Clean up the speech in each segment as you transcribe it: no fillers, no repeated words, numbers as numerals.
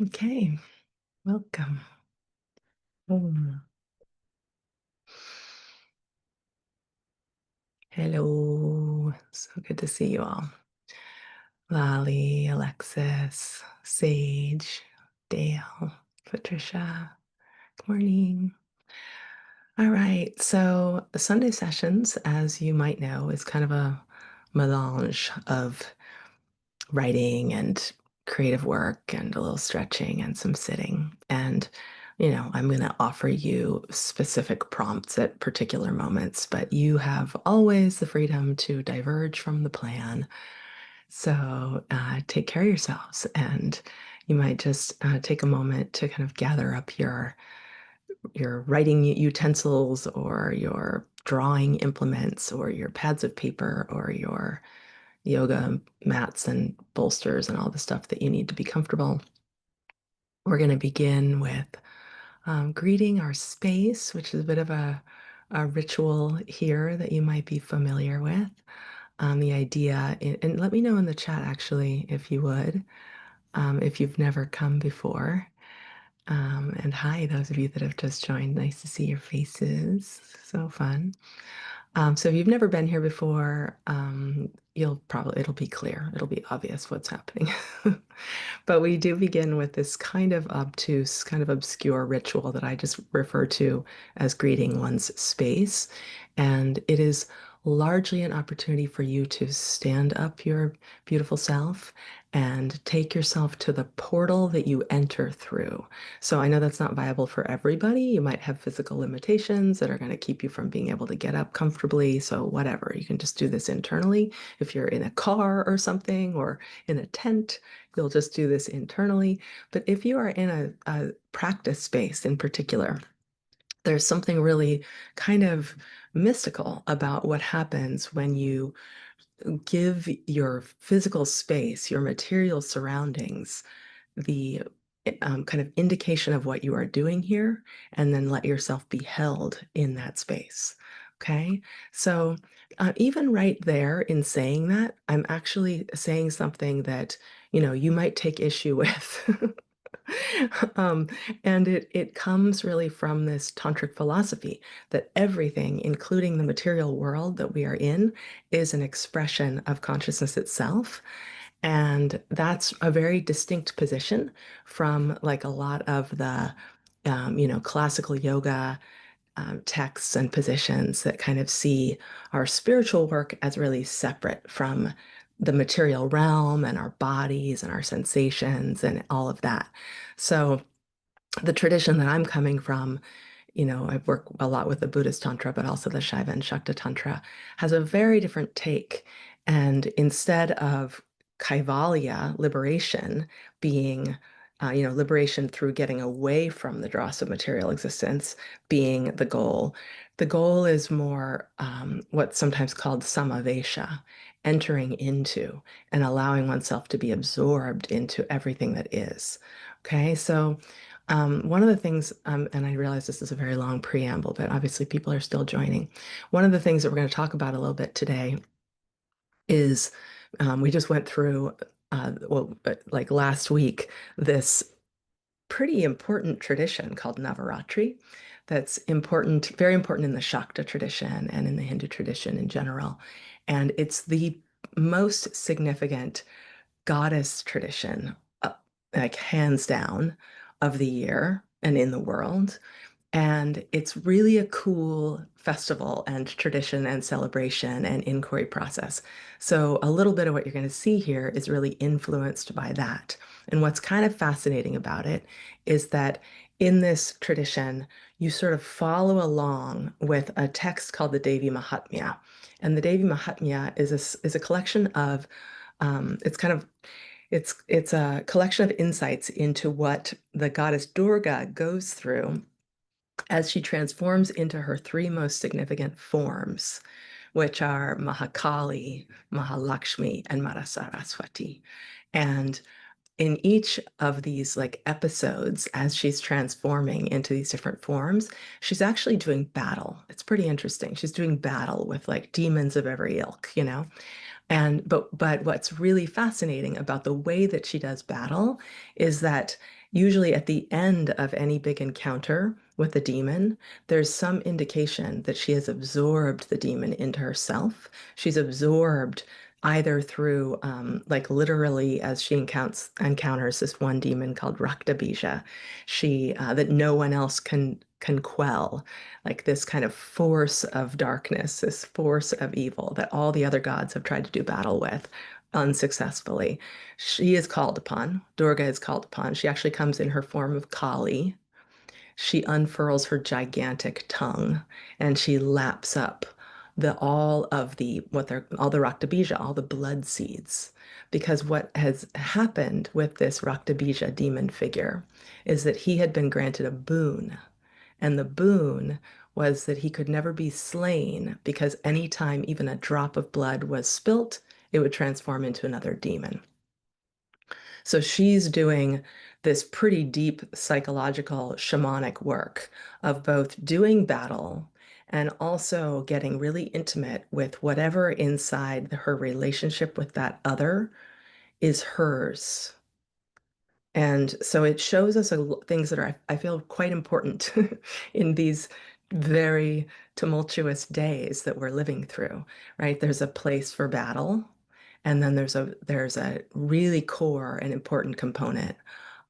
Okay, welcome. Oh, hello. So good to see you all. Lolly, Alexis, Sage, Dale, Patricia. Good morning. All right, so Sunday sessions, as you might know, is kind of a melange of writing and creative work and a little stretching and some sitting. And I'm going to offer you specific prompts at particular moments, but you have always the freedom to diverge from the plan. So take care of yourselves, and you might just take a moment to kind of gather up your writing utensils or your drawing implements or your pads of paper or your yoga mats and bolsters and all the stuff that you need to be comfortable. We're going to begin with greeting our space, which is a bit of a ritual here that you might be familiar with. The idea, and let me know in the chat actually, if you would, if you've never come before. And hi, those of you that have just joined. Nice to see your faces. So fun. So if you've never been here before, it'll be clear. It'll be obvious what's happening. But we do begin with this kind of obtuse, kind of obscure ritual that I just refer to as greeting one's space. And it is largely an opportunity for you to stand up your beautiful self and take yourself to the portal that you enter through. So I know that's not viable for everybody. You might have physical limitations that are going to keep you from being able to get up comfortably. So whatever, you can just do this internally. If you're in a car or something or in a tent, you'll just do this internally. But if you are in a practice space in particular, there's something really kind of mystical about what happens when you give your physical space, your material surroundings, the kind of indication of what you are doing here, and then let yourself be held in that space. Okay. So, even right there in saying that, I'm actually saying something that, you might take issue with. Um, and it comes really from this tantric philosophy that everything, including the material world that we are in, is an expression of consciousness itself. And that's a very distinct position from like a lot of the, classical yoga texts and positions that kind of see our spiritual work as really separate from the material realm and our bodies and our sensations and all of that. So the tradition that I'm coming from, I work a lot with the Buddhist Tantra, but also the Shaiva and Shakta Tantra, has a very different take. And instead of Kaivalya, liberation, being, liberation through getting away from the dross of material existence being the goal is more what's sometimes called samavesha, entering into and allowing oneself to be absorbed into everything that is. Okay, so one of the things, and I realize this is a very long preamble, but obviously people are still joining. One of the things that we're going to talk about a little bit today is we just went through, like last week, this pretty important tradition called Navaratri that's important, very important in the Shakta tradition and in the Hindu tradition in general. And it's the most significant goddess tradition, like hands down, of the year and in the world. And it's really a cool festival and tradition and celebration and inquiry process. So, a little bit of what you're going to see here is really influenced by that. And what's kind of fascinating about it is that in this tradition, you sort of follow along with a text called the Devi Mahatmya. And the Devi Mahatmya is a collection of, it's kind of it's a collection of insights into what the goddess Durga goes through as she transforms into her three most significant forms, which are Mahakali, Mahalakshmi, and Saraswati. And in each of these like episodes, as she's transforming into these different forms, she's actually doing battle. It's pretty interesting. She's doing battle with like demons of every ilk. And but what's really fascinating about the way that she does battle is that Usually at the end of any big encounter with the demon, there's some indication that she has absorbed the demon into herself. She's absorbed either through, like literally, as she encounters this one demon called Raktabija, that no one else can quell, like this kind of force of darkness, this force of evil that all the other gods have tried to do battle with unsuccessfully. She is called upon. Durga is called upon. She actually comes in her form of Kali. She unfurls her gigantic tongue and she laps up all the Raktabija, all the blood seeds. Because what has happened with this Raktabija demon figure is that he had been granted a boon. And the boon was that he could never be slain because anytime even a drop of blood was spilt, it would transform into another demon. So she's doing this pretty deep psychological shamanic work of both doing battle and also getting really intimate with whatever inside her relationship with that other is hers. And so it shows us things that are, I feel, quite important in these very tumultuous days that we're living through, right? There's a place for battle, and then there's a really core and important component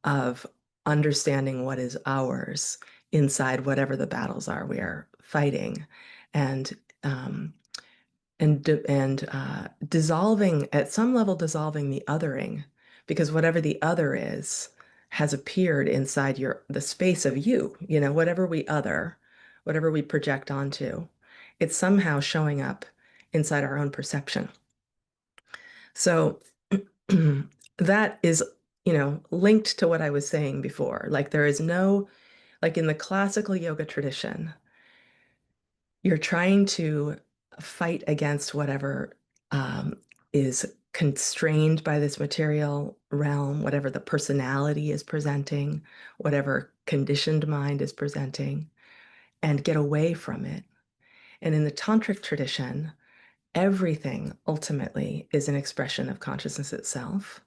of understanding what is ours inside whatever the battles are we are fighting, and um, and dissolving at some level, dissolving the othering, because whatever the other is has appeared inside the space of you, whatever we other, whatever we project onto, it's somehow showing up inside our own perception. So that is, linked to what I was saying before. Like there is no, like in the classical yoga tradition, you're trying to fight against whatever is constrained by this material realm, whatever the personality is presenting, whatever conditioned mind is presenting, and get away from it. And in the tantric tradition, everything ultimately is an expression of consciousness itself.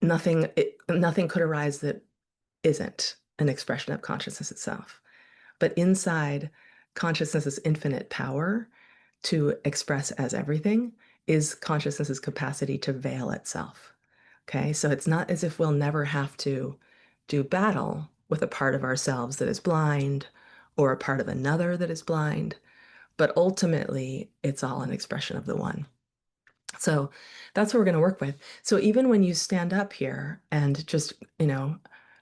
Nothing could arise that isn't an expression of consciousness itself. But inside consciousness's infinite power to express as everything is consciousness's capacity to veil itself. Okay, so it's not as if we'll never have to do battle with a part of ourselves that is blind or a part of another that is blind, but ultimately it's all an expression of the one. So that's what we're going to work with. So even when you stand up here and just,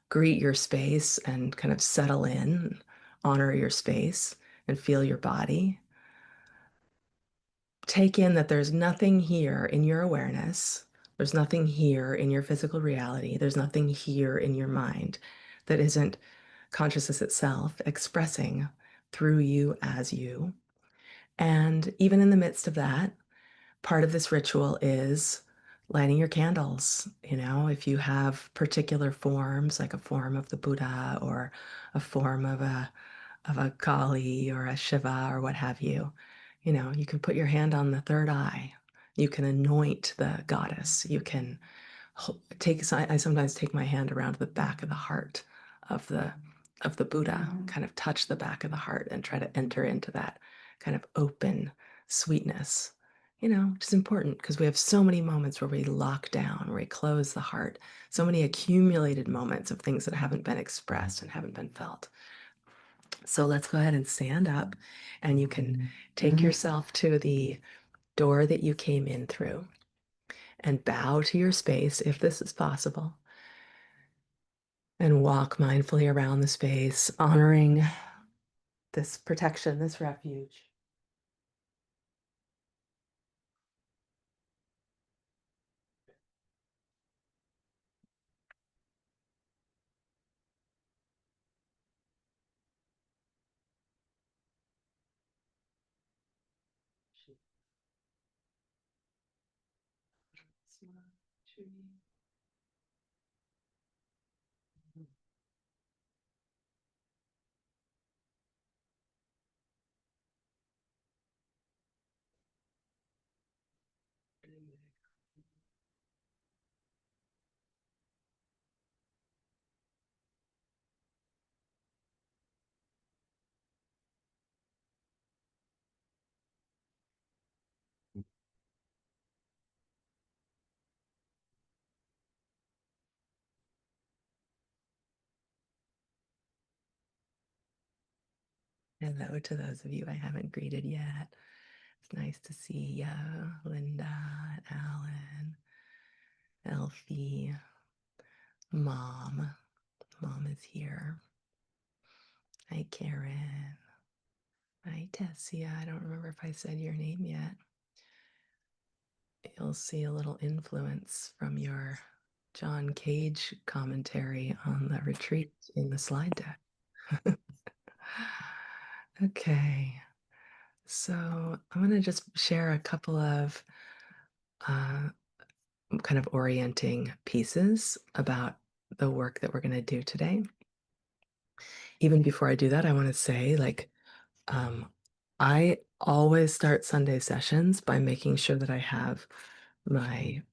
greet your space and kind of settle in, honor your space and feel your body, take in that there's nothing here in your awareness. There's nothing here in your physical reality. There's nothing here in your mind that isn't consciousness itself expressing through you as you. And even in the midst of that, part of this ritual is lighting your candles. If you have particular forms, like a form of the Buddha or a form of a Kali or a Shiva or what have you, you can put your hand on the third eye. You can anoint the goddess. You can I sometimes take my hand around the back of the heart of the Buddha, kind of touch the back of the heart and try to enter into that kind of open sweetness, which is important because we have so many moments where we lock down, where we close the heart, so many accumulated moments of things that haven't been expressed and haven't been felt. So let's go ahead and stand up, and you can take yourself to the door that you came in through and bow to your space if this is possible, and walk mindfully around the space, honoring this protection, this refuge. Hello to those of you I haven't greeted yet. It's nice to see you, Linda, Alan, Elfie, Mom. Mom is here. Hi, Karen. Hi, Tessia. I don't remember if I said your name yet. You'll see a little influence from your John Cage commentary on the retreat in the slide deck. Okay, so I'm going to just share a couple of uh, kind of orienting pieces about the work that we're going to do today. Even before I do that, I want to say, um, I always start Sunday sessions by making sure that I have my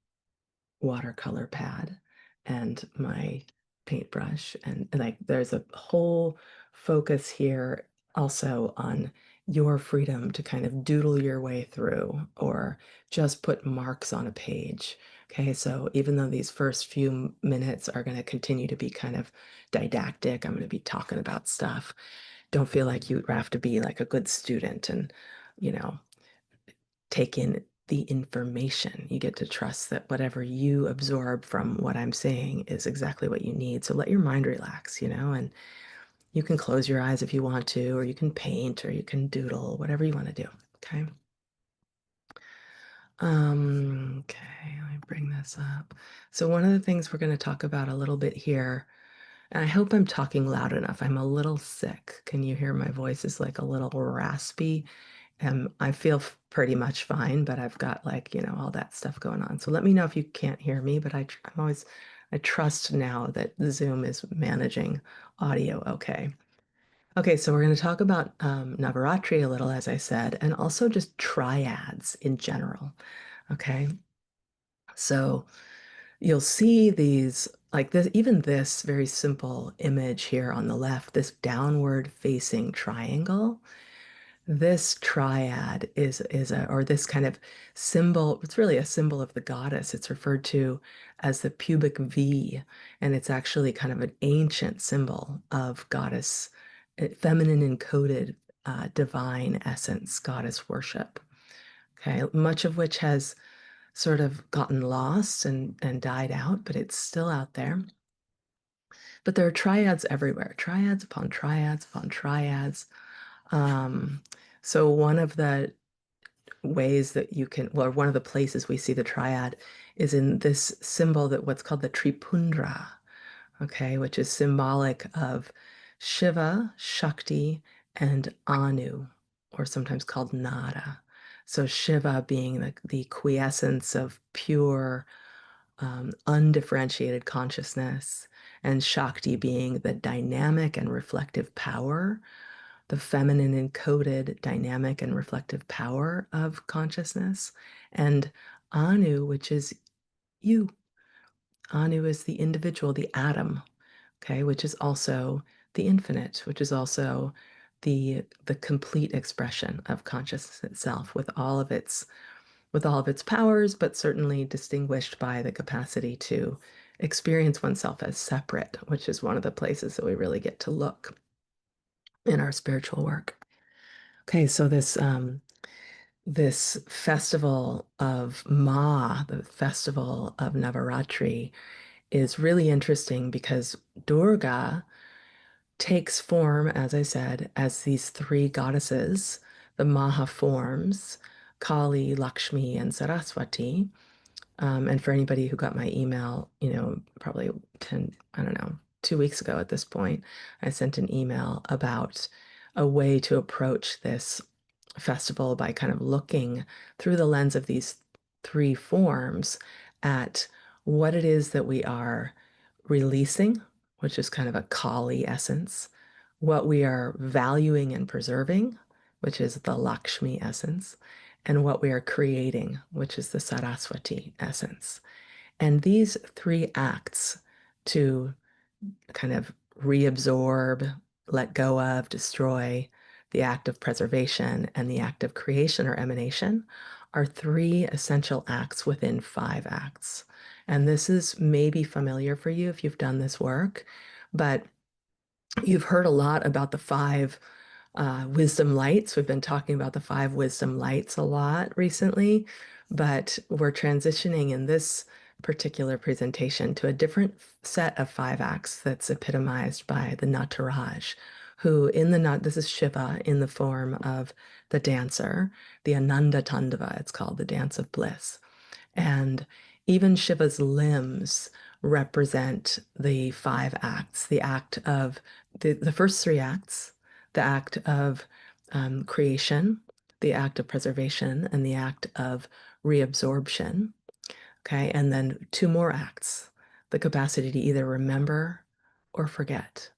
watercolor pad and my paintbrush. And like there's a whole focus here also on your freedom to kind of doodle your way through or just put marks on a page. Okay, so even though these first few minutes are going to continue to be kind of didactic, I'm going to be talking about stuff. Don't feel like you have to be like a good student and, you know, take in the information. You get to trust that whatever you absorb from what I'm saying is exactly what you need. So let your mind relax, and you can close your eyes if you want to, or you can paint, or you can doodle, whatever you want to do. Okay. Okay, let me bring this up. So one of the things we're going to talk about a little bit here, and I hope I'm talking loud enough. I'm a little sick. Can you hear my voice is like a little raspy? I feel pretty much fine, but I've got like, all that stuff going on. So let me know if you can't hear me, but I trust now that Zoom is managing audio okay. Okay, so we're going to talk about Navaratri a little, as I said, and also just triads in general. Okay, so you'll see these, like this, even this very simple image here on the left, this downward facing triangle. This triad is a or this kind of symbol, it's really a symbol of the goddess. It's referred to as the pubic V, and it's actually kind of an ancient symbol of goddess, feminine encoded divine essence, goddess worship. Okay, much of which has sort of gotten lost and died out, but it's still out there. But there are triads everywhere, triads upon triads upon triads. Um, so one of the ways that you can, well, one of the places we see the triad is in this symbol that what's called the Tripundra, okay, which is symbolic of Shiva, Shakti, and Anu, or sometimes called Nada. So Shiva being the quiescence of pure, undifferentiated consciousness, and Shakti being the dynamic and reflective power, the feminine encoded dynamic and reflective power of consciousness, and Anu, which is you. Anu is the individual, the atom, okay, which is also the infinite, which is also the complete expression of consciousness itself with all of its powers, but certainly distinguished by the capacity to experience oneself as separate, which is one of the places that we really get to look in our spiritual work. Okay, so this festival of Ma, the festival of Navaratri, is really interesting because Durga takes form, as I said, as these three goddesses, the Maha forms, Kali, Lakshmi, and Saraswati. And for anybody who got my email, probably 10, I don't know, 2 weeks ago at this point, I sent an email about a way to approach this festival by kind of looking through the lens of these three forms at what it is that we are releasing, which is kind of a Kali essence, what we are valuing and preserving, which is the Lakshmi essence, and what we are creating, which is the Saraswati essence. And these three acts to kind of reabsorb, let go of, destroy, the act of preservation, and the act of creation or emanation are three essential acts within five acts. And this is maybe familiar for you if you've done this work, but you've heard a lot about the five wisdom lights. We've been talking about the five wisdom lights a lot recently, but we're transitioning in this particular presentation to a different set of five acts that's epitomized by the Nataraj, who in the Nat, this is Shiva in the form of the dancer, the Ananda Tandava, it's called the dance of bliss. And even Shiva's limbs represent the five acts, the act of the first three acts, the act of creation, the act of preservation, and the act of reabsorption. Okay. And then two more acts, the capacity to either remember or forget.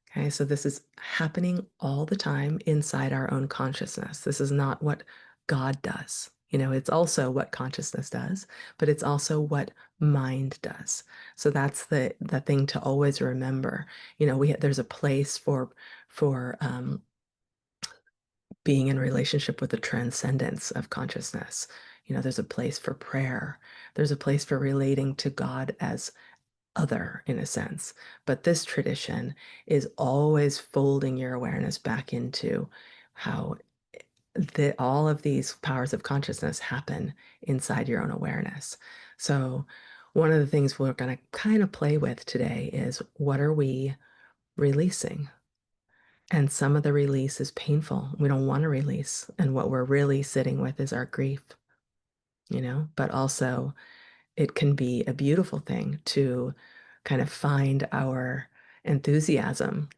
Okay, so this is happening all the time inside our own consciousness. This is not what God does. It's also what consciousness does, but it's also what mind does. So that's the thing to always remember. There's a place for being in relationship with the transcendence of consciousness. There's a place for prayer. There's a place for relating to God as other in a sense. But this tradition is always folding your awareness back into how all of these powers of consciousness happen inside your own awareness. So, one of the things we're going to kind of play with today is what are we releasing? And some of the release is painful. We don't want to release. And what we're really sitting with is our grief, but also it can be a beautiful thing to kind of find our enthusiasm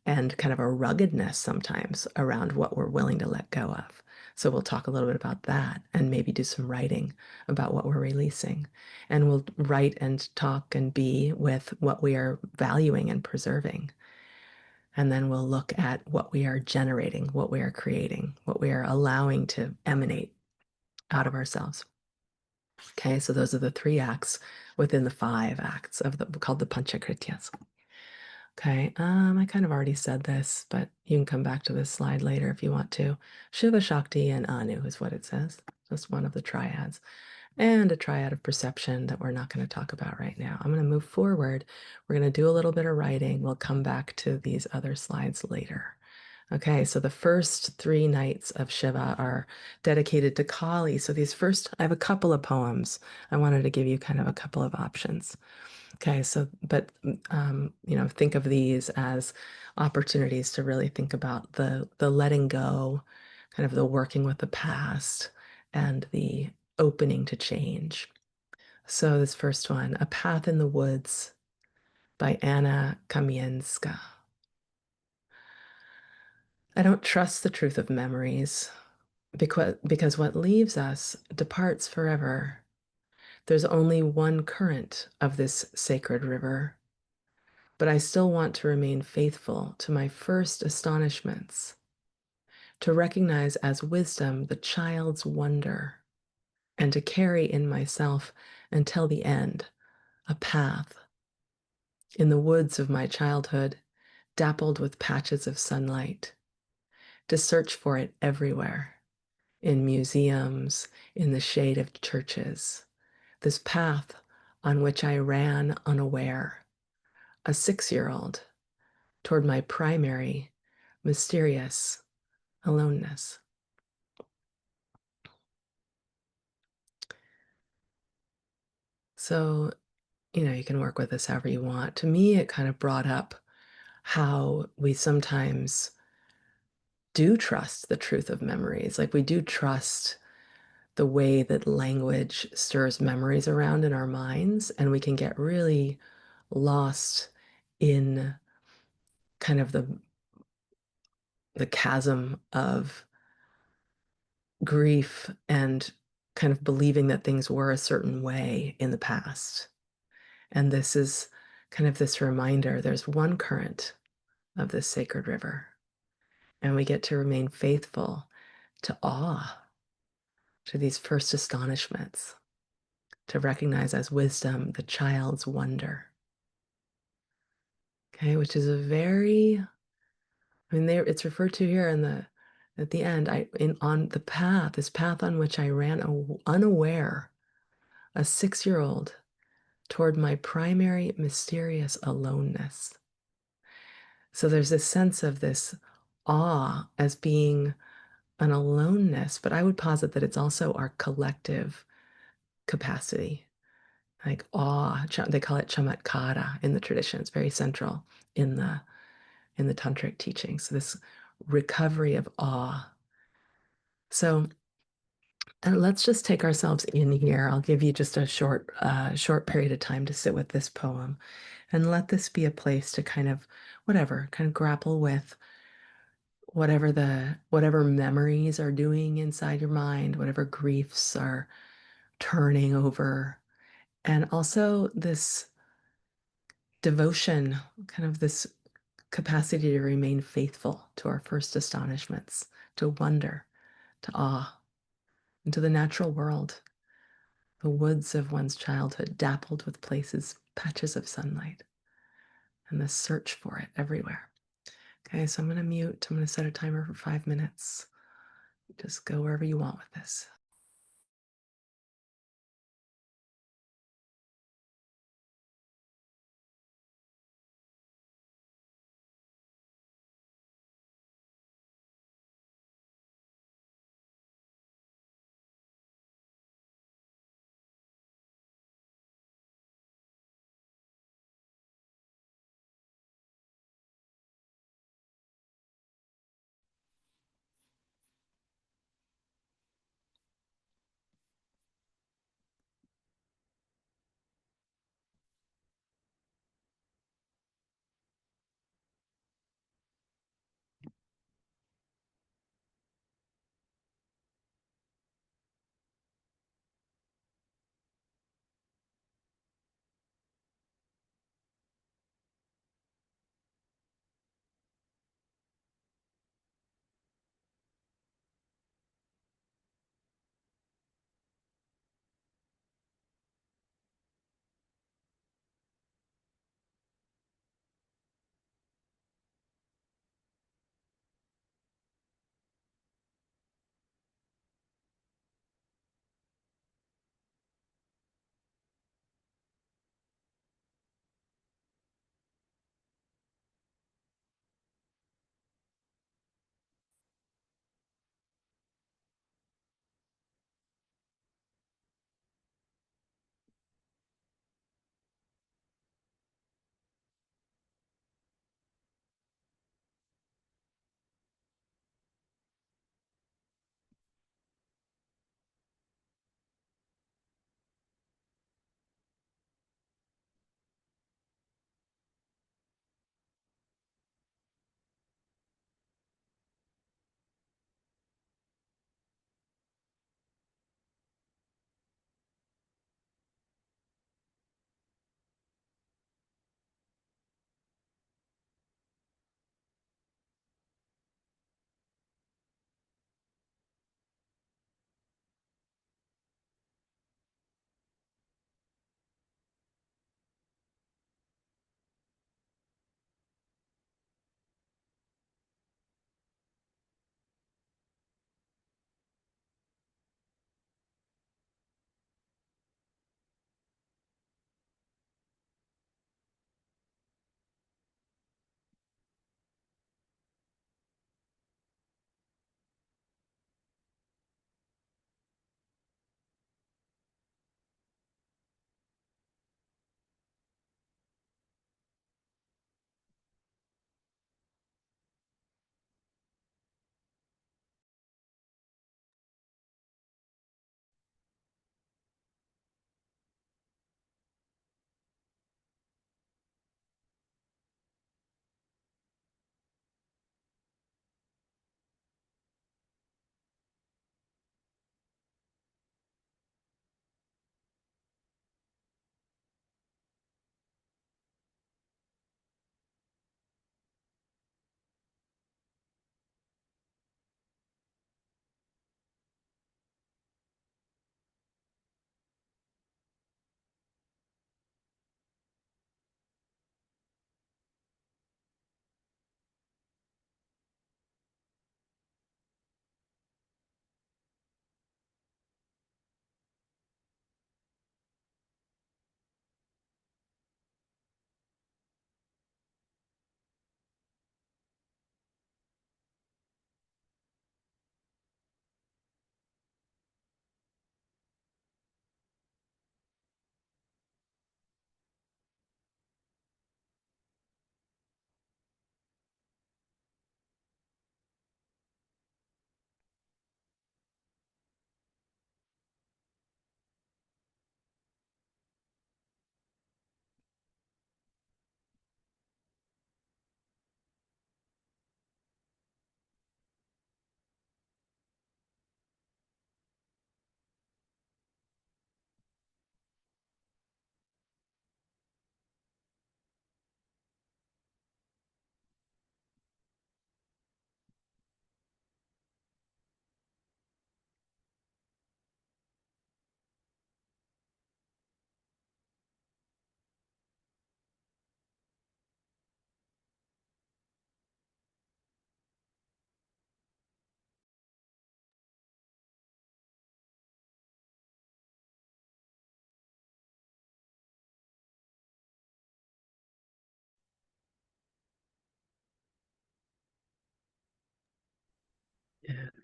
and kind of a ruggedness sometimes around what we're willing to let go of. So we'll talk a little bit about that and maybe do some writing about what we're releasing. And we'll write and talk and be with what we are valuing and preserving. And then we'll look at what we are generating, what we are creating, what we are allowing to emanate out of ourselves. Okay, so those are the three acts within the five acts of called the Panchakrityas. Okay, I kind of already said this, but you can come back to this slide later if you want to. Shiva, Shakti, and Anu is what it says. Just one of the triads. And a triad of perception that we're not going to talk about right now. I'm going to move forward. We're going to do a little bit of writing. We'll come back to these other slides later. Okay, so the first three nights of Shiva are dedicated to Kali. So I have a couple of poems. I wanted to give you kind of a couple of options. Okay, so, but, think of these as opportunities to really think about the letting go, kind of the working with the past, and the opening to change. So this first one, A Path in the Woods by Anna Kamienska. I don't trust the truth of memories because what leaves us departs forever. There's only one current of this sacred river, but I still want to remain faithful to my first astonishments, to recognize as wisdom the child's wonder, and to carry in myself until the end a path in the woods of my childhood, dappled with patches of sunlight, to search for it everywhere, in museums, in the shade of churches, this path on which I ran unaware, a 6-year-old, toward my primary, mysterious aloneness. So, you can work with this however you want. To me, it kind of brought up how we sometimes do trust the truth of memories. Like we do trust the way that language stirs memories around in our minds, and we can get really lost in kind of the chasm of grief and kind of believing that things were a certain way in the past. And this is kind of this reminder there's one current of this sacred river, and we get to remain faithful to awe, to these first astonishments, to recognize as wisdom the child's wonder. Okay, which is it's referred to here at the end, on the path, this path on which I ran unaware, a 6-year-old, toward my primary mysterious aloneness. So there's this sense of this awe as being an aloneness, but I would posit that it's also our collective capacity, like awe. They call it chamatkara in the tradition. It's very central in the tantric teaching. So this recovery of awe. So let's just take ourselves in here. I'll give you just a short period of time to sit with this poem, and let this be a place to kind of kind of grapple with whatever memories are doing inside your mind, whatever griefs are turning over, and also this devotion, kind of this capacity to remain faithful to our first astonishments, to wonder, to awe, into the natural world, the woods of one's childhood, dappled with places, patches of sunlight, and the search for it everywhere. Okay, so I'm going to mute. I'm going to set a timer for 5 minutes. Just go wherever you want with this.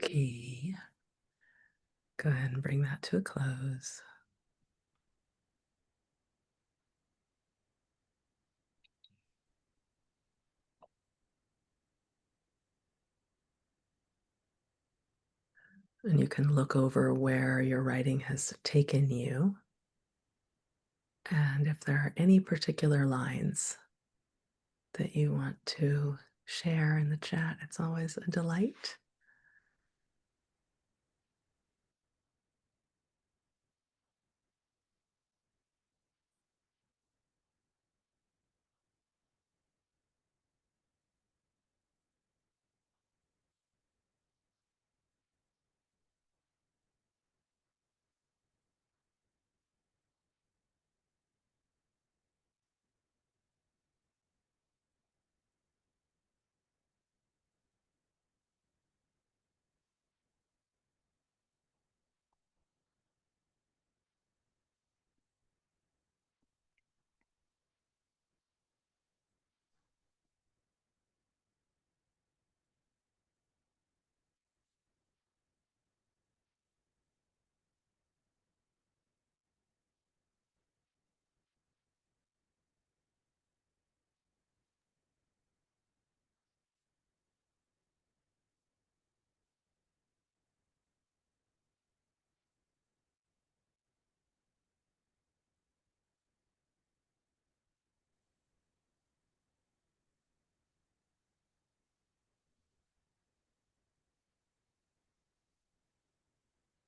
key. Go ahead and bring that to a close. And you can look over where your writing has taken you. And if there are any particular lines that you want to share in the chat, it's always a delight.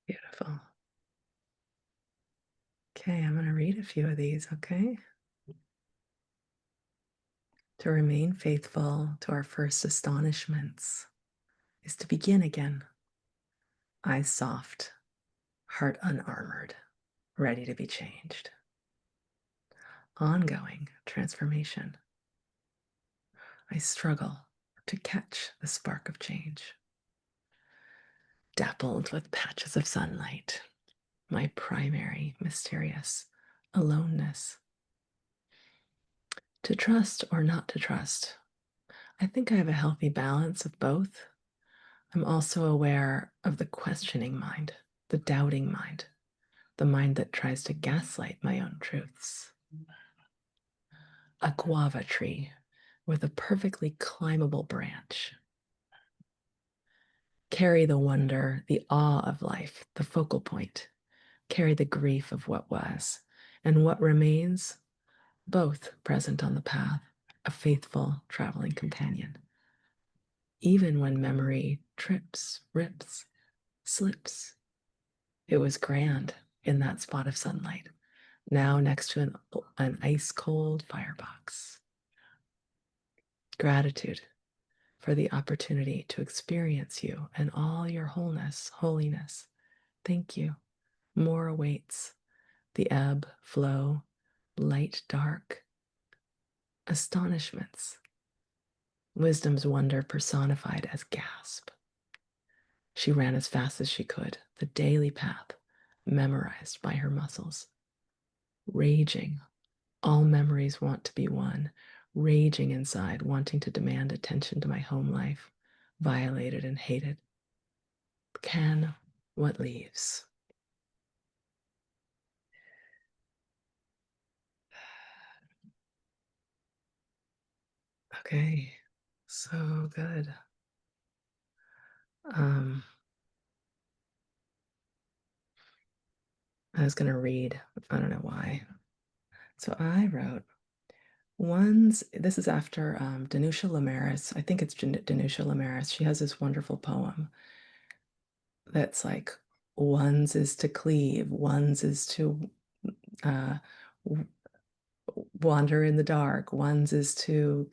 Beautiful. Okay, I'm going to read a few of these, okay? To remain faithful to our first astonishments is to begin again. Eyes soft, heart unarmored, ready to be changed. Ongoing transformation. I struggle to catch the spark of change. Dappled with patches of sunlight, my primary mysterious aloneness. To trust or not to trust, I think I have a healthy balance of both. I'm also aware of the questioning mind, the doubting mind, the mind that tries to gaslight my own truths. A guava tree with a perfectly climbable branch. Carry the wonder, the awe of life, the focal point. Carry the grief of what was, and what remains, both present on the path, a faithful traveling companion. Even when memory trips, rips, slips, it was grand in that spot of sunlight, now next to an ice-cold firebox. Gratitude for the opportunity to experience you and all your wholeness, holiness. Thank you. More awaits. The ebb, flow, light, dark, astonishments. Wisdom's wonder personified as gasp. She ran as fast as she could, the daily path, memorized by her muscles. Raging, all memories want to be one, raging inside, wanting to demand attention to my home life, violated and hated. Can what leaves? Okay, so good. I was going to read, I don't know why. So I wrote, this is after Danusha Lamaris. I think it's Danusha Lamaris. She has this wonderful poem that's like, one's is to cleave, one's is to uh, wander in the dark, one's is to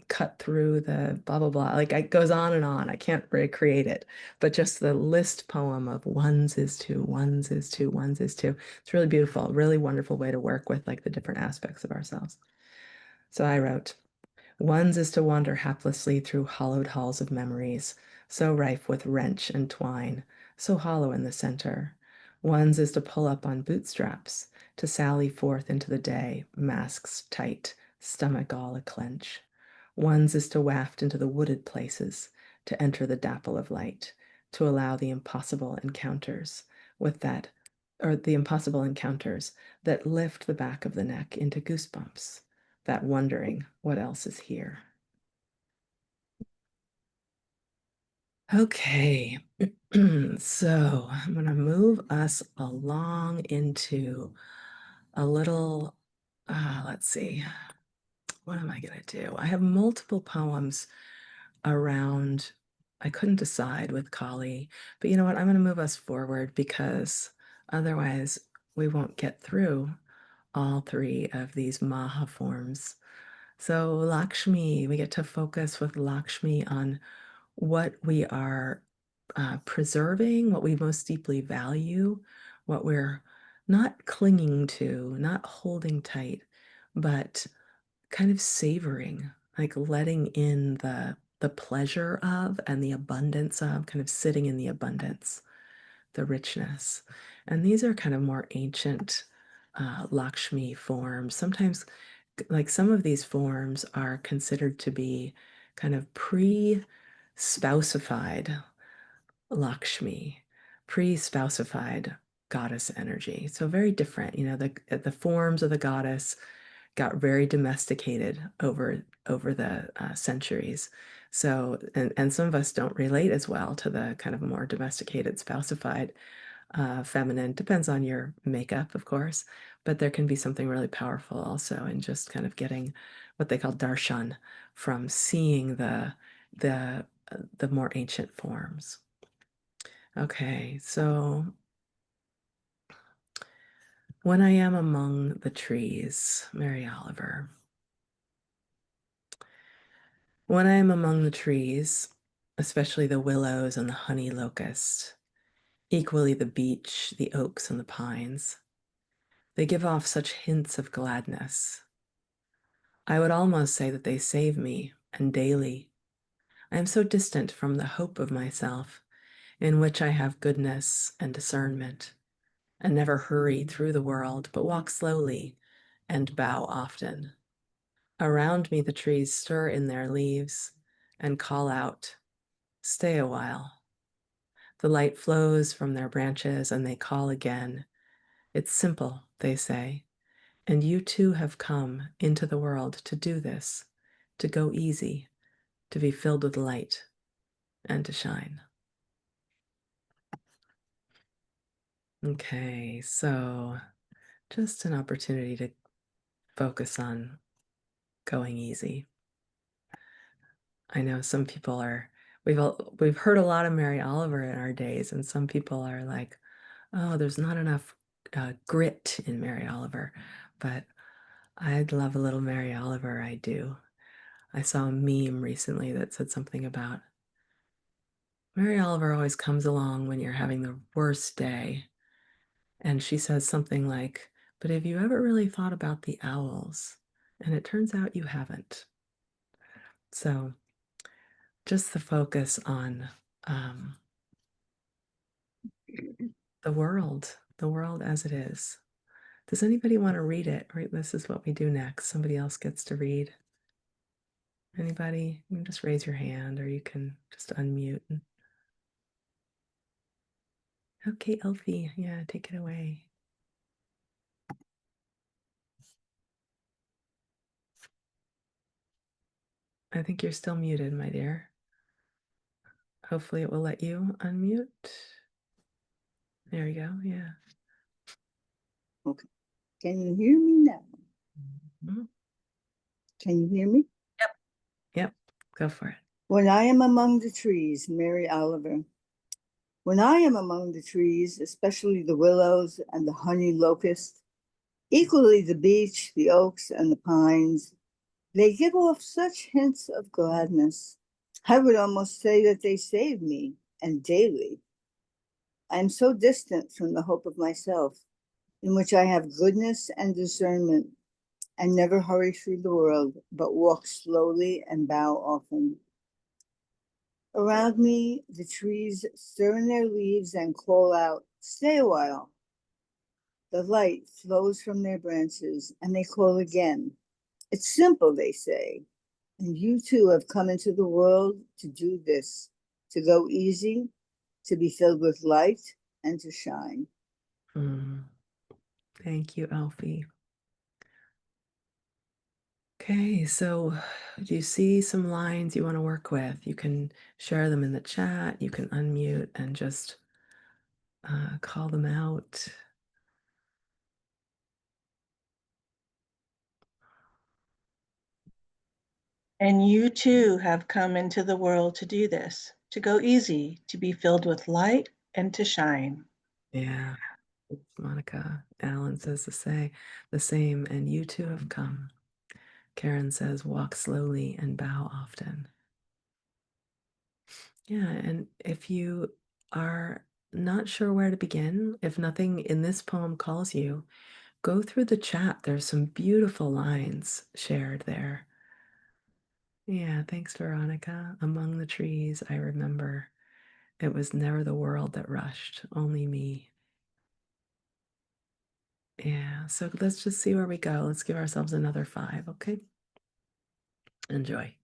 cut through the blah, blah, blah. Like it goes on and on. I can't recreate it, but just the list poem of one's is to, one's is to, one's is to. It's really beautiful, really wonderful way to work with like the different aspects of ourselves. So I wrote, one's is to wander haplessly through hollowed halls of memories, so rife with wrench and twine, so hollow in the center. One's is to pull up on bootstraps, to sally forth into the day, masks tight, stomach all a clench. One's is to waft into the wooded places, to enter the dapple of light, to allow the impossible encounters with that, or the impossible encounters that lift the back of the neck into goosebumps, that wondering what else is here. Okay, so I'm going to move us along into a little, let's see, what am I going to do? I have multiple poems around, I couldn't decide with Kali, but you know what? I'm going to move us forward because otherwise we won't get through all three of these Maha forms. So Lakshmi, we get to focus with Lakshmi on what we are preserving, what we most deeply value, what we're not clinging to, not holding tight, but kind of savoring, like letting in the pleasure of and the abundance of, kind of sitting in the abundance, the richness. And these are kind of more ancient Lakshmi forms. Sometimes, like some of these forms are considered to be kind of pre-spousified Lakshmi, pre-spousified goddess energy. So very different. You know, the forms of the goddess got very domesticated over the centuries. So, and some of us don't relate as well to the kind of more domesticated, spousified feminine. Depends on your makeup, of course, but there can be something really powerful also in just kind of getting what they call darshan from seeing the more ancient forms. Okay, so when I am among the trees, Mary Oliver. When I am among the trees, especially the willows and the honey locust, equally the beech, the oaks, and the pines, they give off such hints of gladness. I would almost say that they save me, and daily. I am so distant from the hope of myself, in which I have goodness and discernment, and never hurry through the world, but walk slowly and bow often. Around me the trees stir in their leaves and call out, "Stay a while." The light flows from their branches and they call again. It's simple, they say, and you too have come into the world to do this, to go easy, to be filled with light, and to shine. Okay, so just an opportunity to focus on going easy. I know some people are, we've heard a lot of Mary Oliver in our days, and some people are like, oh, there's not enough grit in Mary Oliver, but I'd love a little Mary Oliver, I do. I saw a meme recently that said something about Mary Oliver always comes along when you're having the worst day. And she says something like, but have you ever really thought about the owls? And it turns out you haven't. So just the focus on um, the world as it is. Does anybody want to read it? Right, this is what we do next. Somebody else gets to read. Anybody? You can just raise your hand or you can just unmute. Okay, Elfie, yeah, take it away. I think you're still muted, my dear. Hopefully it will let you unmute. There you go, yeah. Okay. Can you hear me now? Mm-hmm. Can you hear me? Yep. Yep. Go for it. When I am among the trees, Mary Oliver. When I am among the trees, especially the willows and the honey locust, equally the beech, the oaks, and the pines, they give off such hints of gladness. I would almost say that they save me, and daily. I am so distant from the hope of myself, in which I have goodness and discernment, and never hurry through the world, but walk slowly and bow often. Around me, the trees stir in their leaves and call out, "Stay a while." The light flows from their branches and they call again. It's simple, they say. And you too have come into the world to do this, to go easy, to be filled with light and to shine. Mm. Thank you, Alfie. Okay, so do you see some lines you want to work with? You can share them in the chat. You can unmute and just call them out. And you too have come into the world to do this, to go easy, to be filled with light and to shine. Yeah, Monica. Alan says the same, and you too have come. Karen says, walk slowly and bow often. Yeah, and if you are not sure where to begin, if nothing in this poem calls you, go through the chat. There's some beautiful lines shared there. Yeah, thanks, Veronica. Among the trees, I remember it was never the world that rushed, only me. Yeah, so let's just see where we go. Let's give ourselves another 5, okay? Enjoy.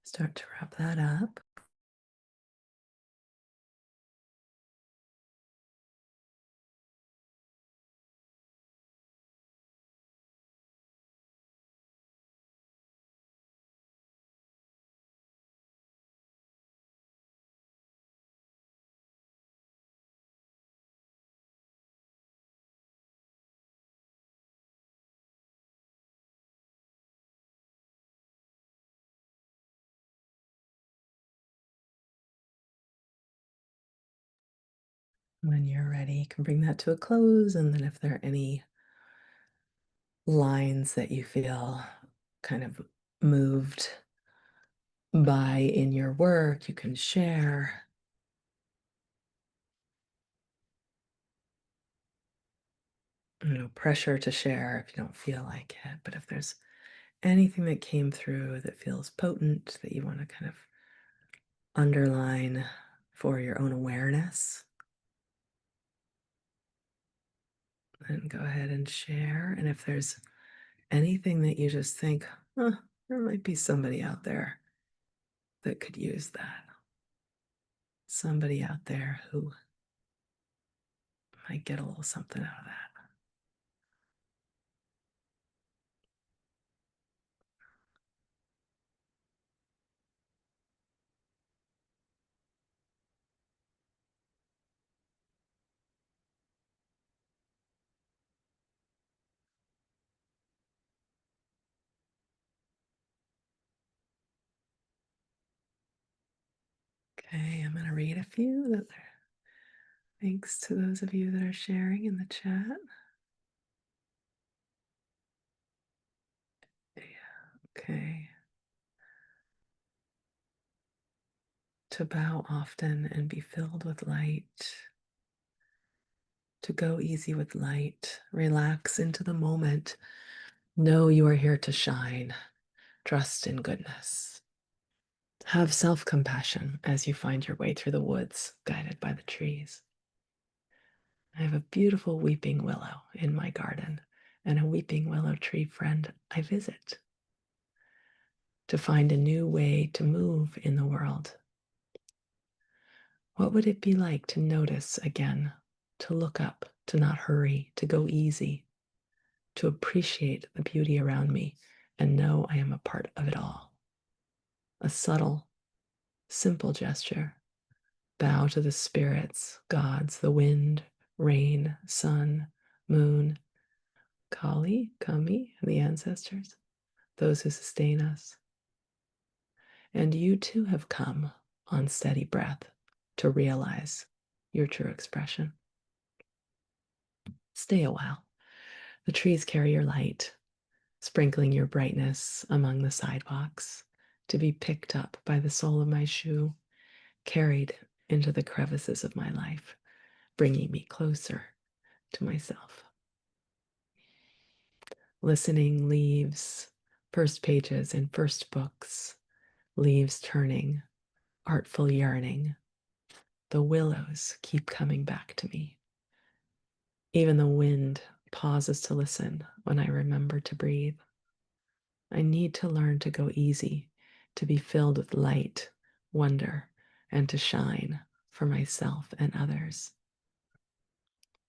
Start to wrap that up. When you're ready, you can bring that to a close. And then if there are any lines that you feel kind of moved by in your work, you can share. No pressure to share if you don't feel like it. But if there's anything that came through that feels potent that you want to kind of underline for your own awareness, then go ahead and share. And if there's anything that you just think, there might be somebody out there that could use that, somebody out there who might get a little something out of that. Okay, I'm going to read a few that are, thanks to those of you that are sharing in the chat. Okay. To bow often and be filled with light. To go easy with light. Relax into the moment. Know you are here to shine. Trust in goodness. Have self-compassion as you find your way through the woods, guided by the trees. I have a beautiful weeping willow in my garden and a weeping willow tree friend I visit to find a new way to move in the world. What would it be like to notice again, to look up, to not hurry, to go easy, to appreciate the beauty around me and know I am a part of it all? A subtle, simple gesture. Bow to the spirits, gods, the wind, rain, sun, moon, Kali, Kami, the ancestors, those who sustain us. And you too have come on steady breath to realize your true expression. Stay a while. The trees carry your light, sprinkling your brightness among the sidewalks, to be picked up by the sole of my shoe, carried into the crevices of my life, bringing me closer to myself. Listening leaves, first pages in first books, leaves turning, artful yearning. The willows keep coming back to me. Even the wind pauses to listen when I remember to breathe. I need to learn to go easy, to be filled with light, wonder, and to shine for myself and others.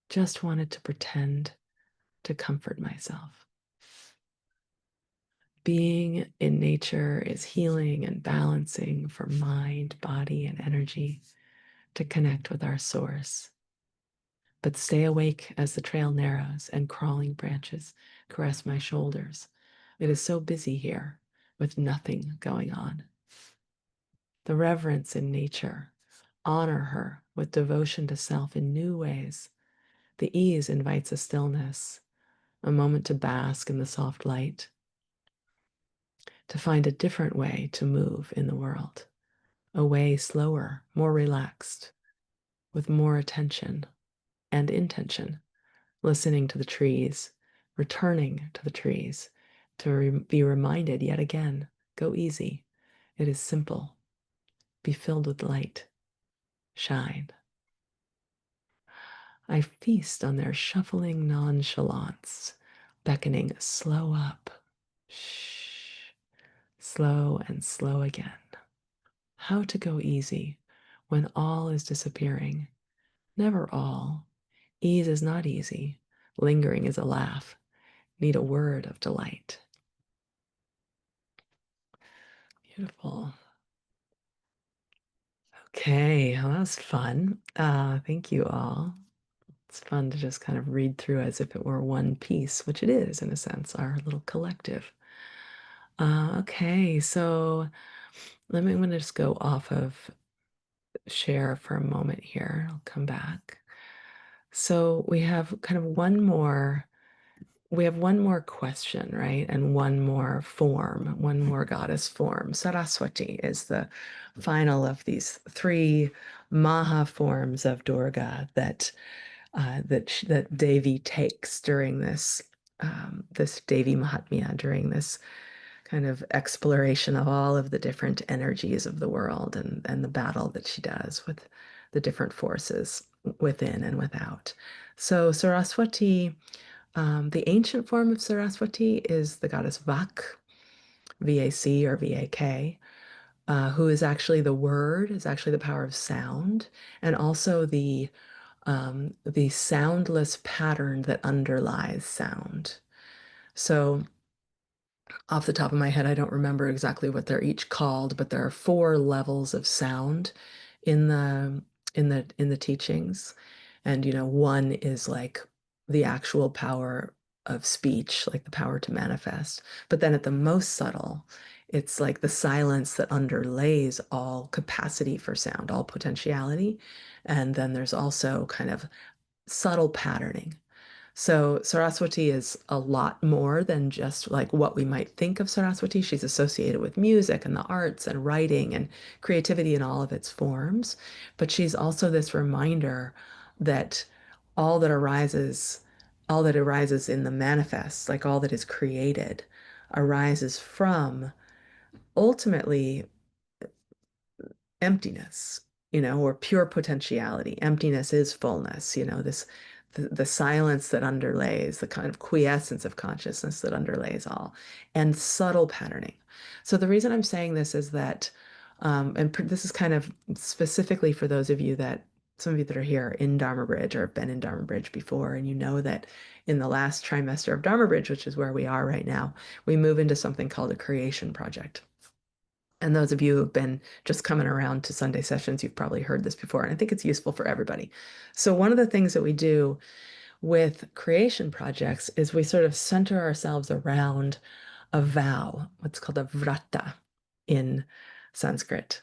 Just wanted to pretend to comfort myself. Being in nature is healing and balancing for mind, body, and energy to connect with our source. But stay awake as the trail narrows and crawling branches caress my shoulders. It is so busy here with nothing going on. The reverence in nature, honor her with devotion to self in new ways. The ease invites a stillness, a moment to bask in the soft light, to find a different way to move in the world, a way slower, more relaxed, with more attention and intention, listening to the trees, returning to the trees, to be reminded yet again, go easy. It is simple. Be filled with light. Shine. I feast on their shuffling nonchalance, beckoning slow up. Shh. Slow and slow again. how to go easy when all is disappearing. Never all. Ease is not easy. Lingering is a laugh. Need a word of delight. Beautiful. Okay, well, that was fun. Thank you all. It's fun to just kind of read through as if it were one piece, which it is in a sense, our little collective. Okay, so I'm going to just go off of share for a moment here. I'll come back. So we have kind of one more question, right? And one more form, one more goddess form. Saraswati is the final of these three Maha forms of Durga that Devi takes during this Devi Mahatmya, during this kind of exploration of all of the different energies of the world and the battle that she does with the different forces within and without. So Saraswati, the ancient form of Saraswati is the goddess Vak, V-A-C or V-A-K, who is actually the word, is actually the power of sound, and also the soundless pattern that underlies sound. So off the top of my head, I don't remember exactly what they're each called, but there are four levels of sound in the teachings. And one is like the actual power of speech, like the power to manifest. But then at the most subtle, it's like the silence that underlays all capacity for sound, all potentiality. And then there's also kind of subtle patterning. So Saraswati is a lot more than just like what we might think of Saraswati. She's associated with music and the arts and writing and creativity in all of its forms. But she's also this reminder that all that arises, all that arises in the manifest, like all that is created, arises from ultimately emptiness, or pure potentiality. Emptiness is fullness, this the silence that underlays, the kind of quiescence of consciousness that underlays all, and subtle patterning. So the reason I'm saying this is that, this is kind of specifically for those of you some of you that are here in Dharma Bridge or have been in Dharma Bridge before, and you know that in the last trimester of Dharma Bridge, which is where we are right now, we move into something called a creation project. And those of you who've been just coming around to Sunday sessions, you've probably heard this before, and I think it's useful for everybody. So one of the things that we do with creation projects is we sort of center ourselves around a vow, what's called a vrata in Sanskrit.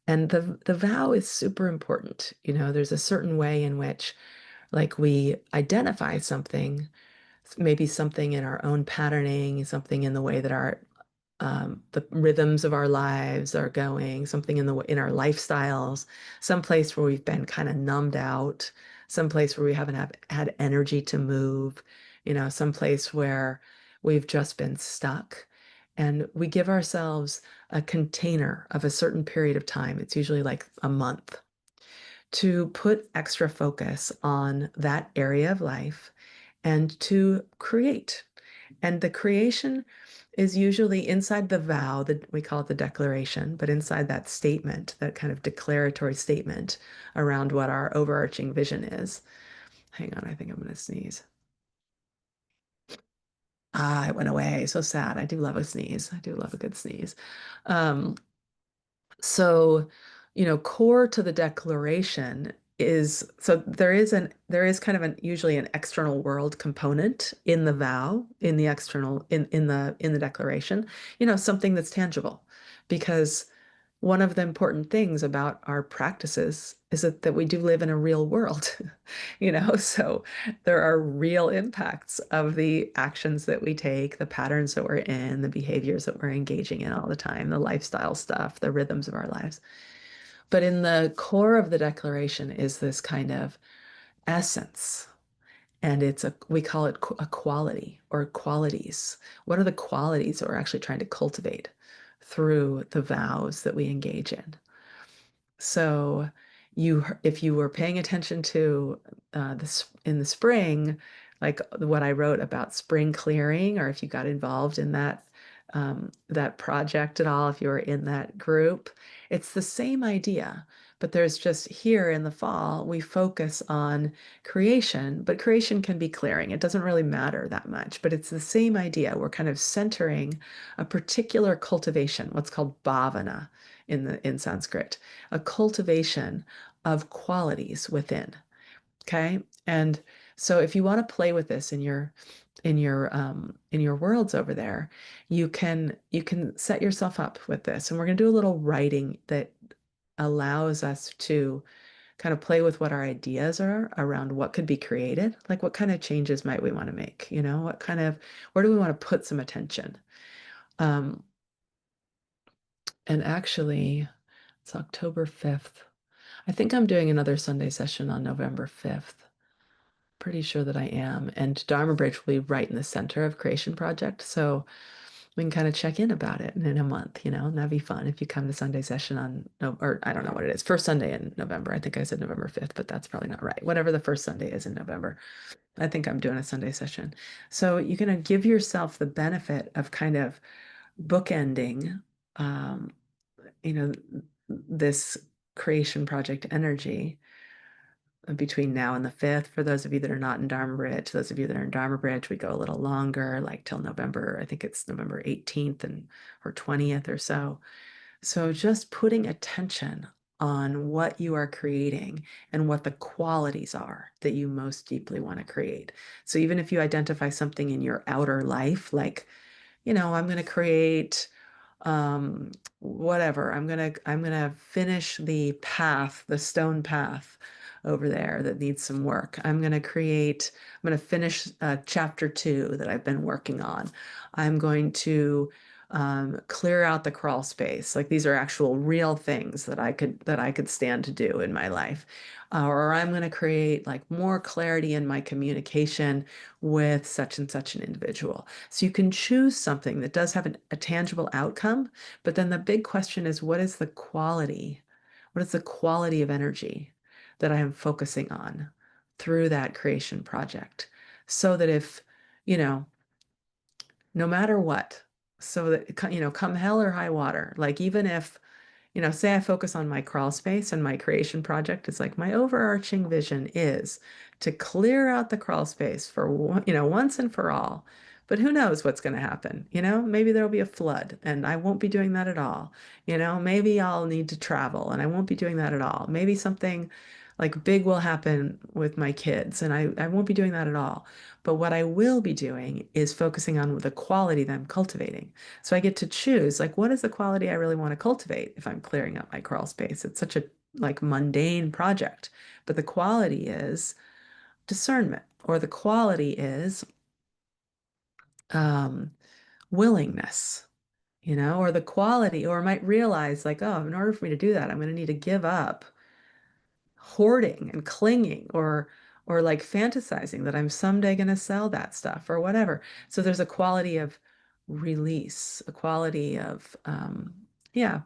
And the vow is super important. There's a certain way in which like we identify something, maybe something in our own patterning, something in the way that the rhythms of our lives are going, something in our lifestyles, some place where we've been kind of numbed out, some place where we haven't had energy to move, some place where we've just been stuck. And we give ourselves a container of a certain period of time. It's usually like a month to put extra focus on that area of life and to create. And the creation is usually inside the vow, that we call it the declaration, but inside that statement, that kind of declaratory statement around what our overarching vision is. Hang on, I think I'm going to sneeze. It went away. So sad. I do love a sneeze. I do love a good sneeze. Um, so, core to the declaration is so there is kind of usually an external world component in the vow, in the external in the declaration, something that's tangible. Because one of the important things about our practices is that we do live in a real world, so there are real impacts of the actions that we take, the patterns that we're in, the behaviors that we're engaging in all the time, the lifestyle stuff, the rhythms of our lives. But in the core of the declaration is this kind of essence. And we call it a quality or qualities. What are the qualities that we're actually trying to cultivate through the vows that we engage in? So if you were paying attention to this in the spring, like what I wrote about spring clearing, or if you got involved in that project at all, if you were in that group, it's the same idea. But there's just here in the fall, we focus on creation, but creation can be clearing. It doesn't really matter that much, but it's the same idea. We're kind of centering a particular cultivation, what's called bhavana in Sanskrit, a cultivation of qualities within. Okay. And so if you want to play with this in your worlds over there, you can set yourself up with this. And we're going to do a little writing that allows us to kind of play with what our ideas are around what could be created. Like what kind of changes might we want to make? Where do we want to put some attention? Um, and actually, it's October 5th. I think I'm doing another Sunday session on November 5th. Pretty sure that I am. And Dharma Bridge will be right in the center of Creation Project. So we can kind of check in about it in a month, and that'd be fun if you come to Sunday session on, no, or I don't know what it is, first Sunday in November. I think I said November 5th, but that's probably not right. Whatever the first Sunday is in November, I think I'm doing a Sunday session. So you're going to give yourself the benefit of kind of bookending, um, you know, this creation project energy between now and the 5th. For those of you that are not in Dharma Bridge, those of you that are in Dharma Bridge, we go a little longer, like till November, I think it's November 18th or 20th or so. So just putting attention on what you are creating and what the qualities are that you most deeply want to create. So even if you identify something in your outer life, like, I'm going to create whatever. I'm gonna finish the stone path over there that needs some work. I'm gonna finish chapter 2 that I've been working on. I'm going to clear out the crawl space. Like these are actual real things that I could stand to do in my life. Or I'm going to create like more clarity in my communication with such and such an individual. So you can choose something that does have a tangible outcome, but then the big question is, what is the quality? What is the quality of energy that I am focusing on through that creation project? So that if, you know, no matter what, so that, come hell or high water, like even if, say I focus on my crawl space and my creation project, it's like my overarching vision is to clear out the crawl space for, once and for all. But who knows what's going to happen? Maybe there'll be a flood and I won't be doing that at all. Maybe I'll need to travel and I won't be doing that at all. Maybe something like big will happen with my kids and I won't be doing that at all. But what I will be doing is focusing on the quality that I'm cultivating. So I get to choose, like, what is the quality I really want to cultivate if I'm clearing up my crawl space? It's such a like mundane project, but the quality is discernment, or the quality is um, willingness, or the quality, or I might realize like, oh, in order for me to do that, I'm going to need to give up hoarding and clinging or like fantasizing that I'm someday going to sell that stuff or whatever. So there's a quality of release, a quality of yeah,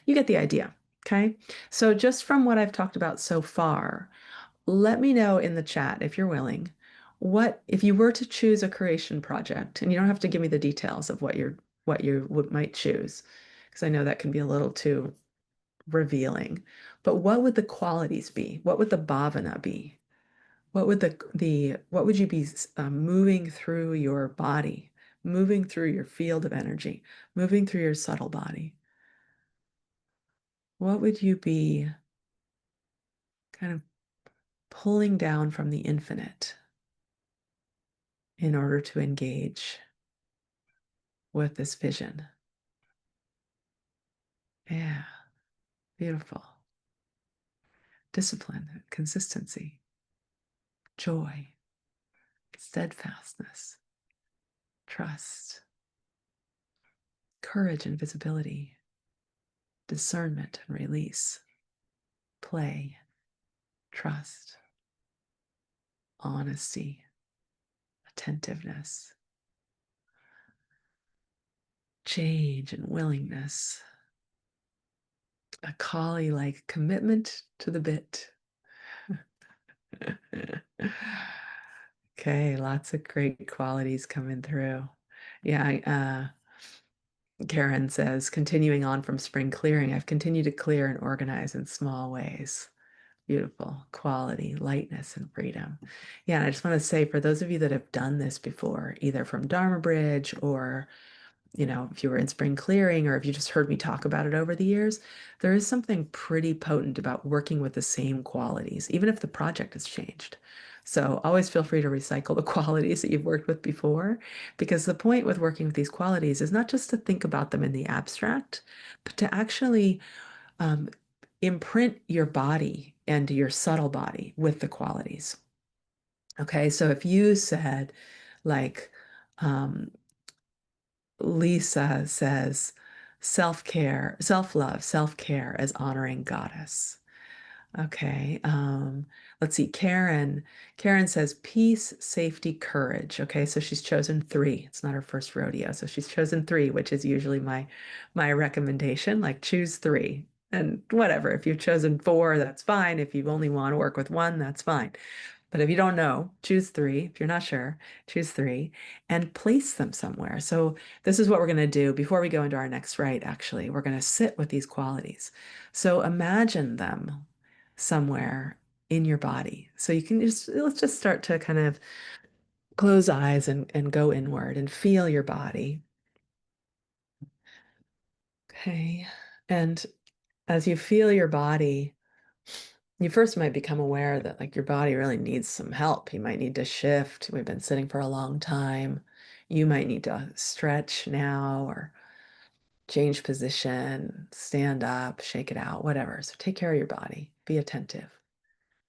you get the idea. Okay. So just from what I've talked about so far, let me know in the chat if you're willing. What if you were to choose a creation project, and you don't have to give me the details of what you might choose, because I know that can be a little too revealing. But what would the qualities be? What would the bhavana be? What would you be moving through your body, moving through your field of energy, moving through your subtle body? What would you be kind of pulling down from the infinite in order to engage with this vision? Yeah, beautiful. Discipline, consistency, joy, steadfastness, trust, courage and visibility, discernment and release, play, trust, honesty, attentiveness, change and willingness, a collie like commitment to the bit. Okay, lots of great qualities coming through. Yeah, Karen says, continuing on from spring clearing, I've continued to clear and organize in small ways. Beautiful quality, lightness, and freedom. Yeah, and I just want to say for those of you that have done this before, either from Dharma Bridge or if you were in spring clearing or if you just heard me talk about it over the years, there is something pretty potent about working with the same qualities, even if the project has changed. So always feel free to recycle the qualities that you've worked with before, because the point with working with these qualities is not just to think about them in the abstract, but to actually um, imprint your body and your subtle body with the qualities. Okay, so if you said, like, um, Lisa says, self-care, self-love, self-care as honoring goddess. Okay. Let's see. Karen says peace, safety, courage. Okay, so she's chosen three. It's not her first rodeo, so she's chosen three, which is usually my recommendation. Like choose three. And whatever, if you've chosen four, that's fine. If you only want to work with one, that's fine. But if you don't know, choose three. If you're not sure, choose three and place them somewhere. So this is what we're going to do before we go into our next rite, actually. We're going to sit with these qualities. So imagine them somewhere in your body. So you can let's just start to kind of close eyes and go inward and feel your body. Okay. And as you feel your body, you first might become aware that like your body really needs some help. You might need to shift. We've been sitting for a long time. You might need to stretch now or change position, stand up, shake it out, whatever. So take care of your body. Be attentive.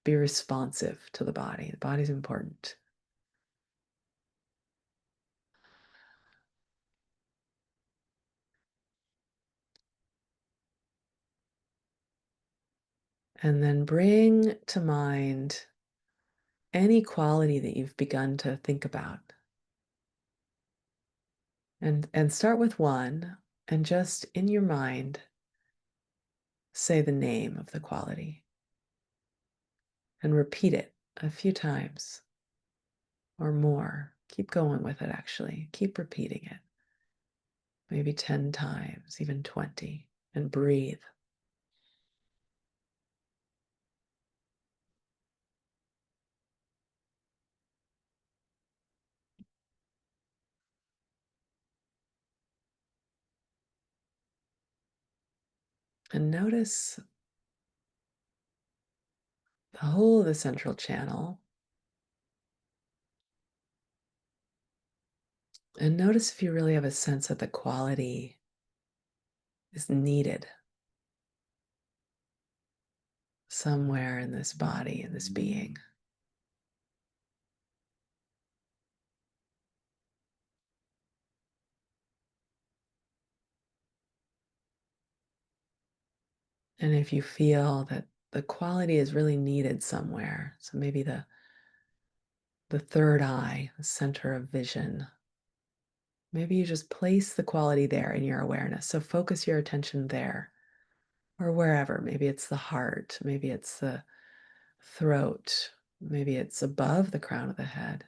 Be responsive to the body. The body's important. And then bring to mind any quality that you've begun to think about. And start with one and just in your mind say the name of the quality and repeat it a few times or more. Keep going with it, actually. Keep repeating it. Maybe 10 times, even 20, and breathe. And notice the whole of the central channel. And notice if you really have a sense that the quality is needed somewhere in this body, in this being. And if you feel that the quality is really needed somewhere, so maybe the third eye, the center of vision, maybe you just place the quality there in your awareness. So focus your attention there or wherever. Maybe it's the heart, maybe it's the throat, maybe it's above the crown of the head,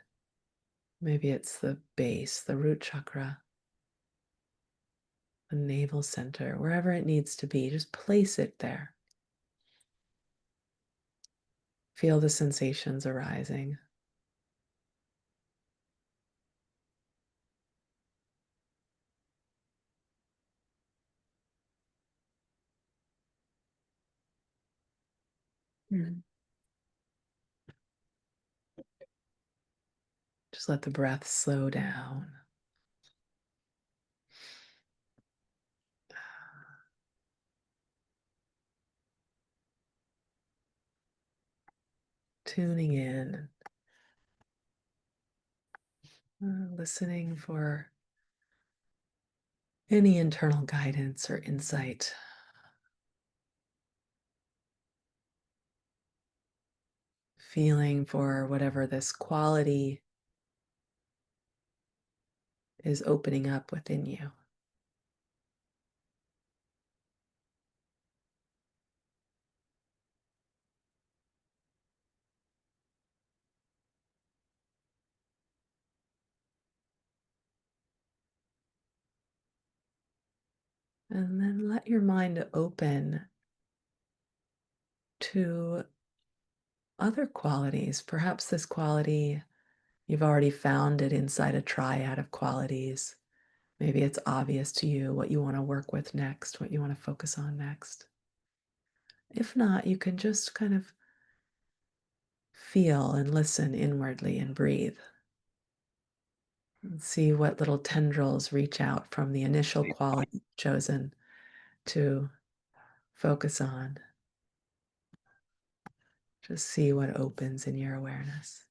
maybe it's the base, the root chakra, the navel center, wherever it needs to be. Just place it there. Feel the sensations arising. Mm. Just let the breath slow down. Tuning in, listening for any internal guidance or insight. Feeling for whatever this quality is opening up within you. And then let your mind open to other qualities. Perhaps this quality, you've already found it inside a triad of qualities. Maybe it's obvious to you what you want to work with next, what you want to focus on next. If not, you can just kind of feel and listen inwardly and breathe. And see what little tendrils reach out from the initial quality chosen to focus on. Just see what opens in your awareness.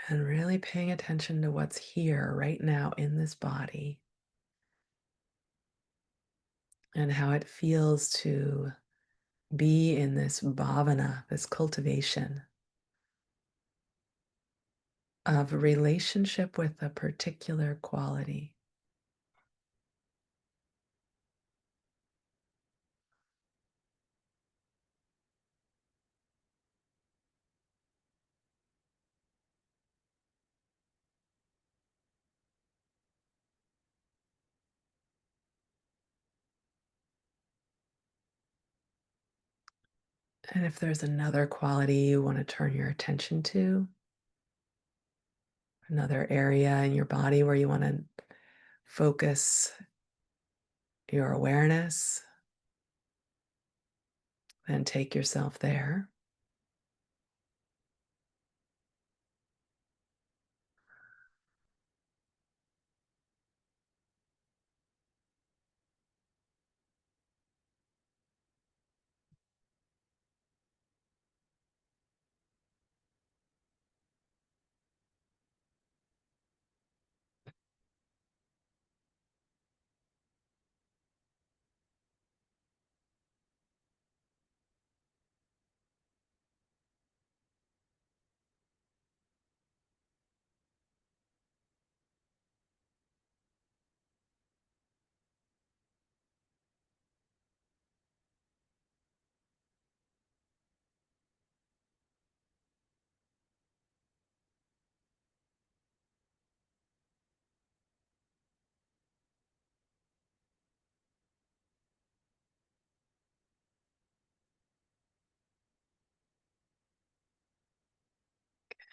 And really paying attention to what's here right now in this body and how it feels to be in this bhavana, this cultivation of relationship with a particular quality. And if there's another quality you want to turn your attention to, another area in your body where you want to focus your awareness, then take yourself there.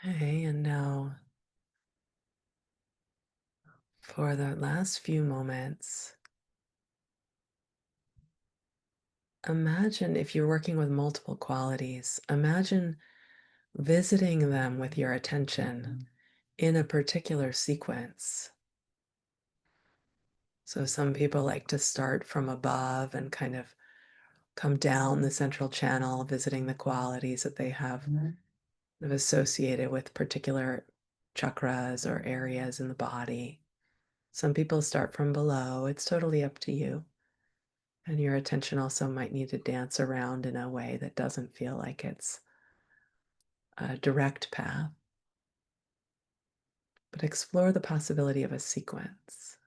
Okay, and now for the last few moments, imagine if you're working with multiple qualities, imagine visiting them with your attention in a particular sequence. So some people like to start from above and kind of come down the central channel, visiting the qualities that they have associated with particular chakras or areas in the body. Some people start from below. It's totally up to you. And your attention also might need to dance around in a way that doesn't feel like it's a direct path, but explore the possibility of a sequence.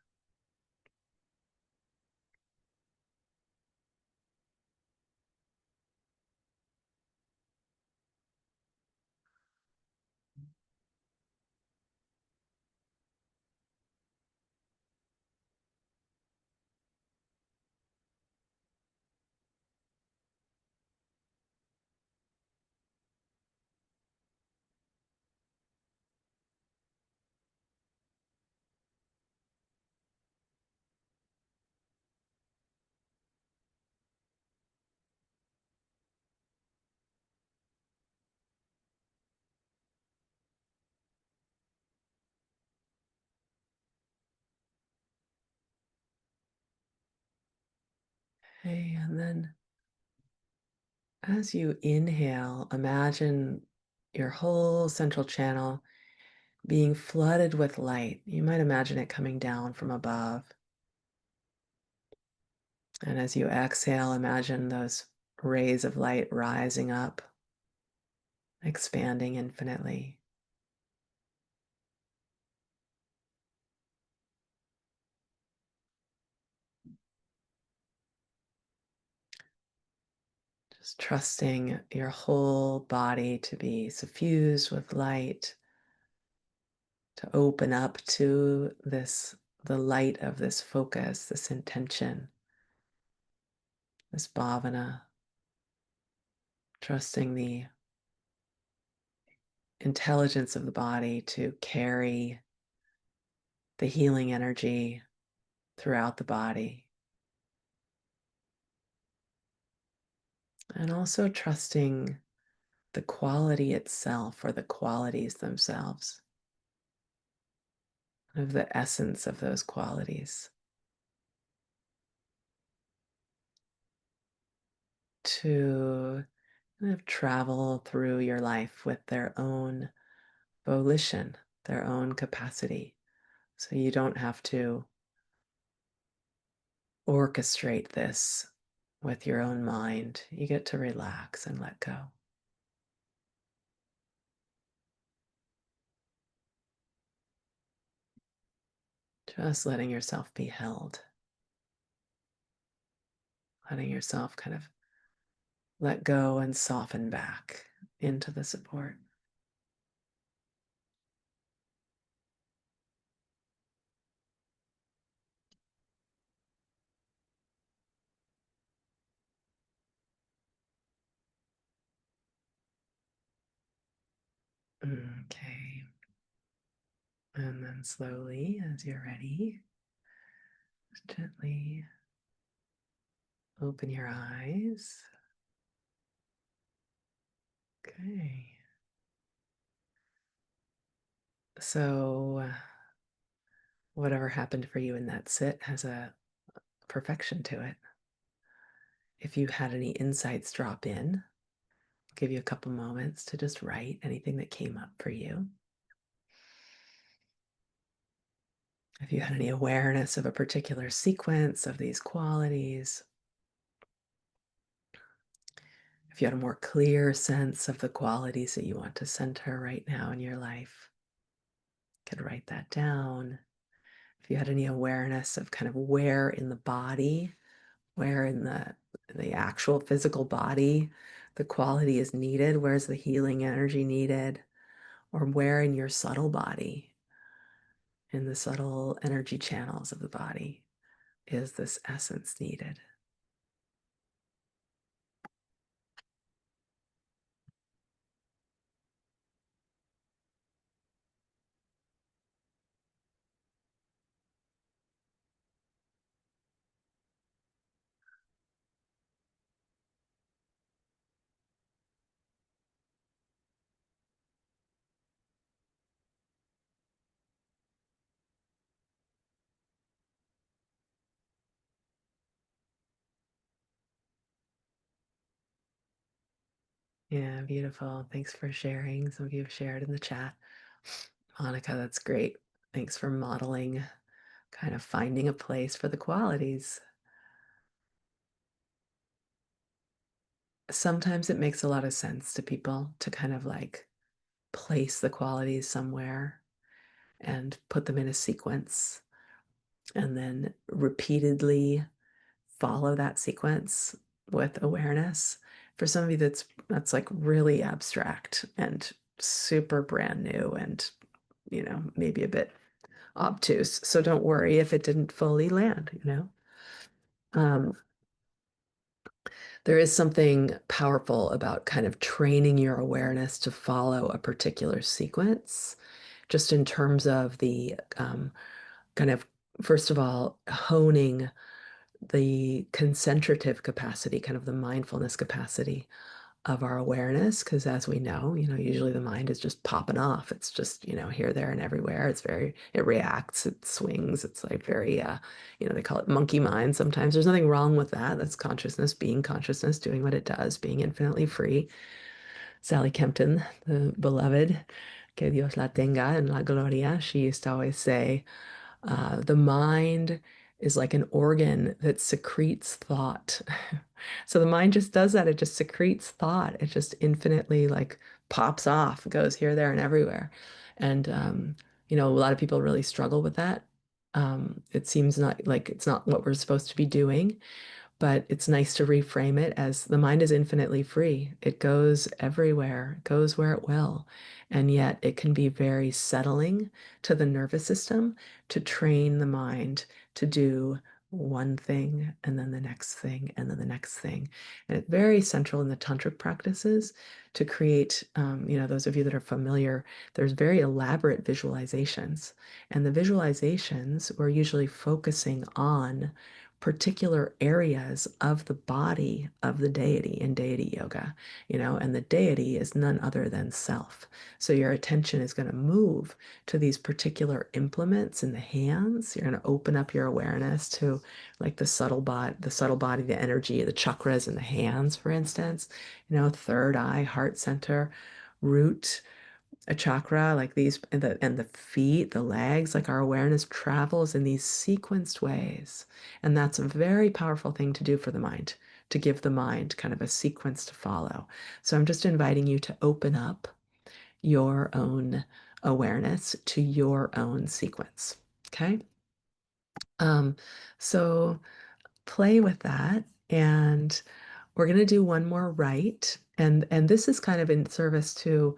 Okay, and then as you inhale, imagine your whole central channel being flooded with light. You might imagine it coming down from above. And as you exhale, imagine those rays of light rising up, expanding infinitely. Just trusting your whole body to be suffused with light, to open up to the light of this focus, this intention, this bhavana, trusting the intelligence of the body to carry the healing energy throughout the body. And also trusting the quality itself or the qualities themselves, of the essence of those qualities, to kind of travel through your life with their own volition, their own capacity. So you don't have to orchestrate this with your own mind. You get to relax and let go. Just letting yourself be held, letting yourself kind of let go and soften back into the support. Okay. And then slowly, as you're ready, gently open your eyes. Okay. So, whatever happened for you in that sit has a perfection to it. If you had any insights drop in, I'll give you a couple moments to just write anything that came up for you. If you had any awareness of a particular sequence of these qualities, if you had a more clear sense of the qualities that you want to center right now in your life, you could write that down. If you had any awareness of kind of where in the body, where in the actual physical body the quality is needed, where's the healing energy needed, or where in your subtle body, in the subtle energy channels of the body, is this essence needed. Yeah, beautiful. Thanks for sharing. Some of you have shared in the chat. Monica, that's great. Thanks for modeling, kind of finding a place for the qualities. Sometimes it makes a lot of sense to people to kind of like place the qualities somewhere and put them in a sequence and then repeatedly follow that sequence with awareness. For some of you, that's like really abstract and super brand new and, maybe a bit obtuse. So don't worry if it didn't fully land. Um, there is something powerful about kind of training your awareness to follow a particular sequence, just in terms of the kind of, first of all, honing the concentrative capacity, kind of the mindfulness capacity of our awareness, because as we know, usually the mind is just popping off. It's just, here, there, and everywhere. It reacts, it swings. It's like very, they call it monkey mind sometimes. There's nothing wrong with that. That's consciousness, being consciousness, doing what it does, being infinitely free. Sally Kempton, the beloved, que Dios la tenga en la gloria, she used to always say, the mind is like an organ that secretes thought. So the mind just does that. It just secretes thought. It just infinitely like pops off, goes here, there, and everywhere. And a lot of people really struggle with that. It seems not like it's not what we're supposed to be doing. But it's nice to reframe it as the mind is infinitely free. It goes everywhere, it goes where it will. And yet it can be very settling to the nervous system to train the mind to do one thing and then the next thing and then the next thing. And it's very central in the tantric practices to create, those of you that are familiar, there's very elaborate visualizations. And the visualizations, we're usually focusing on particular areas of the body of the deity in deity yoga, and the deity is none other than self. So your attention is going to move to these particular implements in the hands. You're going to open up your awareness to like the subtle body, the energy, the chakras in the hands, for instance, third eye, heart center, root, a chakra, like these, and the feet, the legs, like our awareness travels in these sequenced ways. And that's a very powerful thing to do for the mind, to give the mind kind of a sequence to follow. So I'm just inviting you to open up your own awareness to your own sequence. Okay. Um, so play with that, and we're going to do one more right, and this is kind of in service to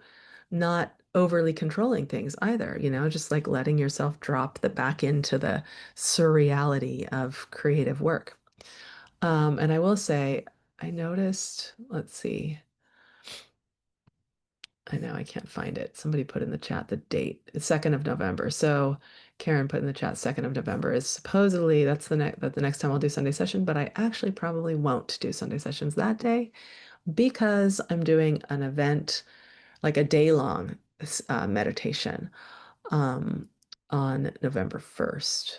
not overly controlling things either, just like letting yourself drop the back into the surreality of creative work. And I will say, I noticed, let's see, I know I can't find it. Somebody put in the chat the date. It's 2nd of November. So Karen put in the chat 2nd of November is supposedly that's the next time I'll do Sunday session, but I actually probably won't do Sunday sessions that day because I'm doing an event, like a day-long meditation um, on November 1st.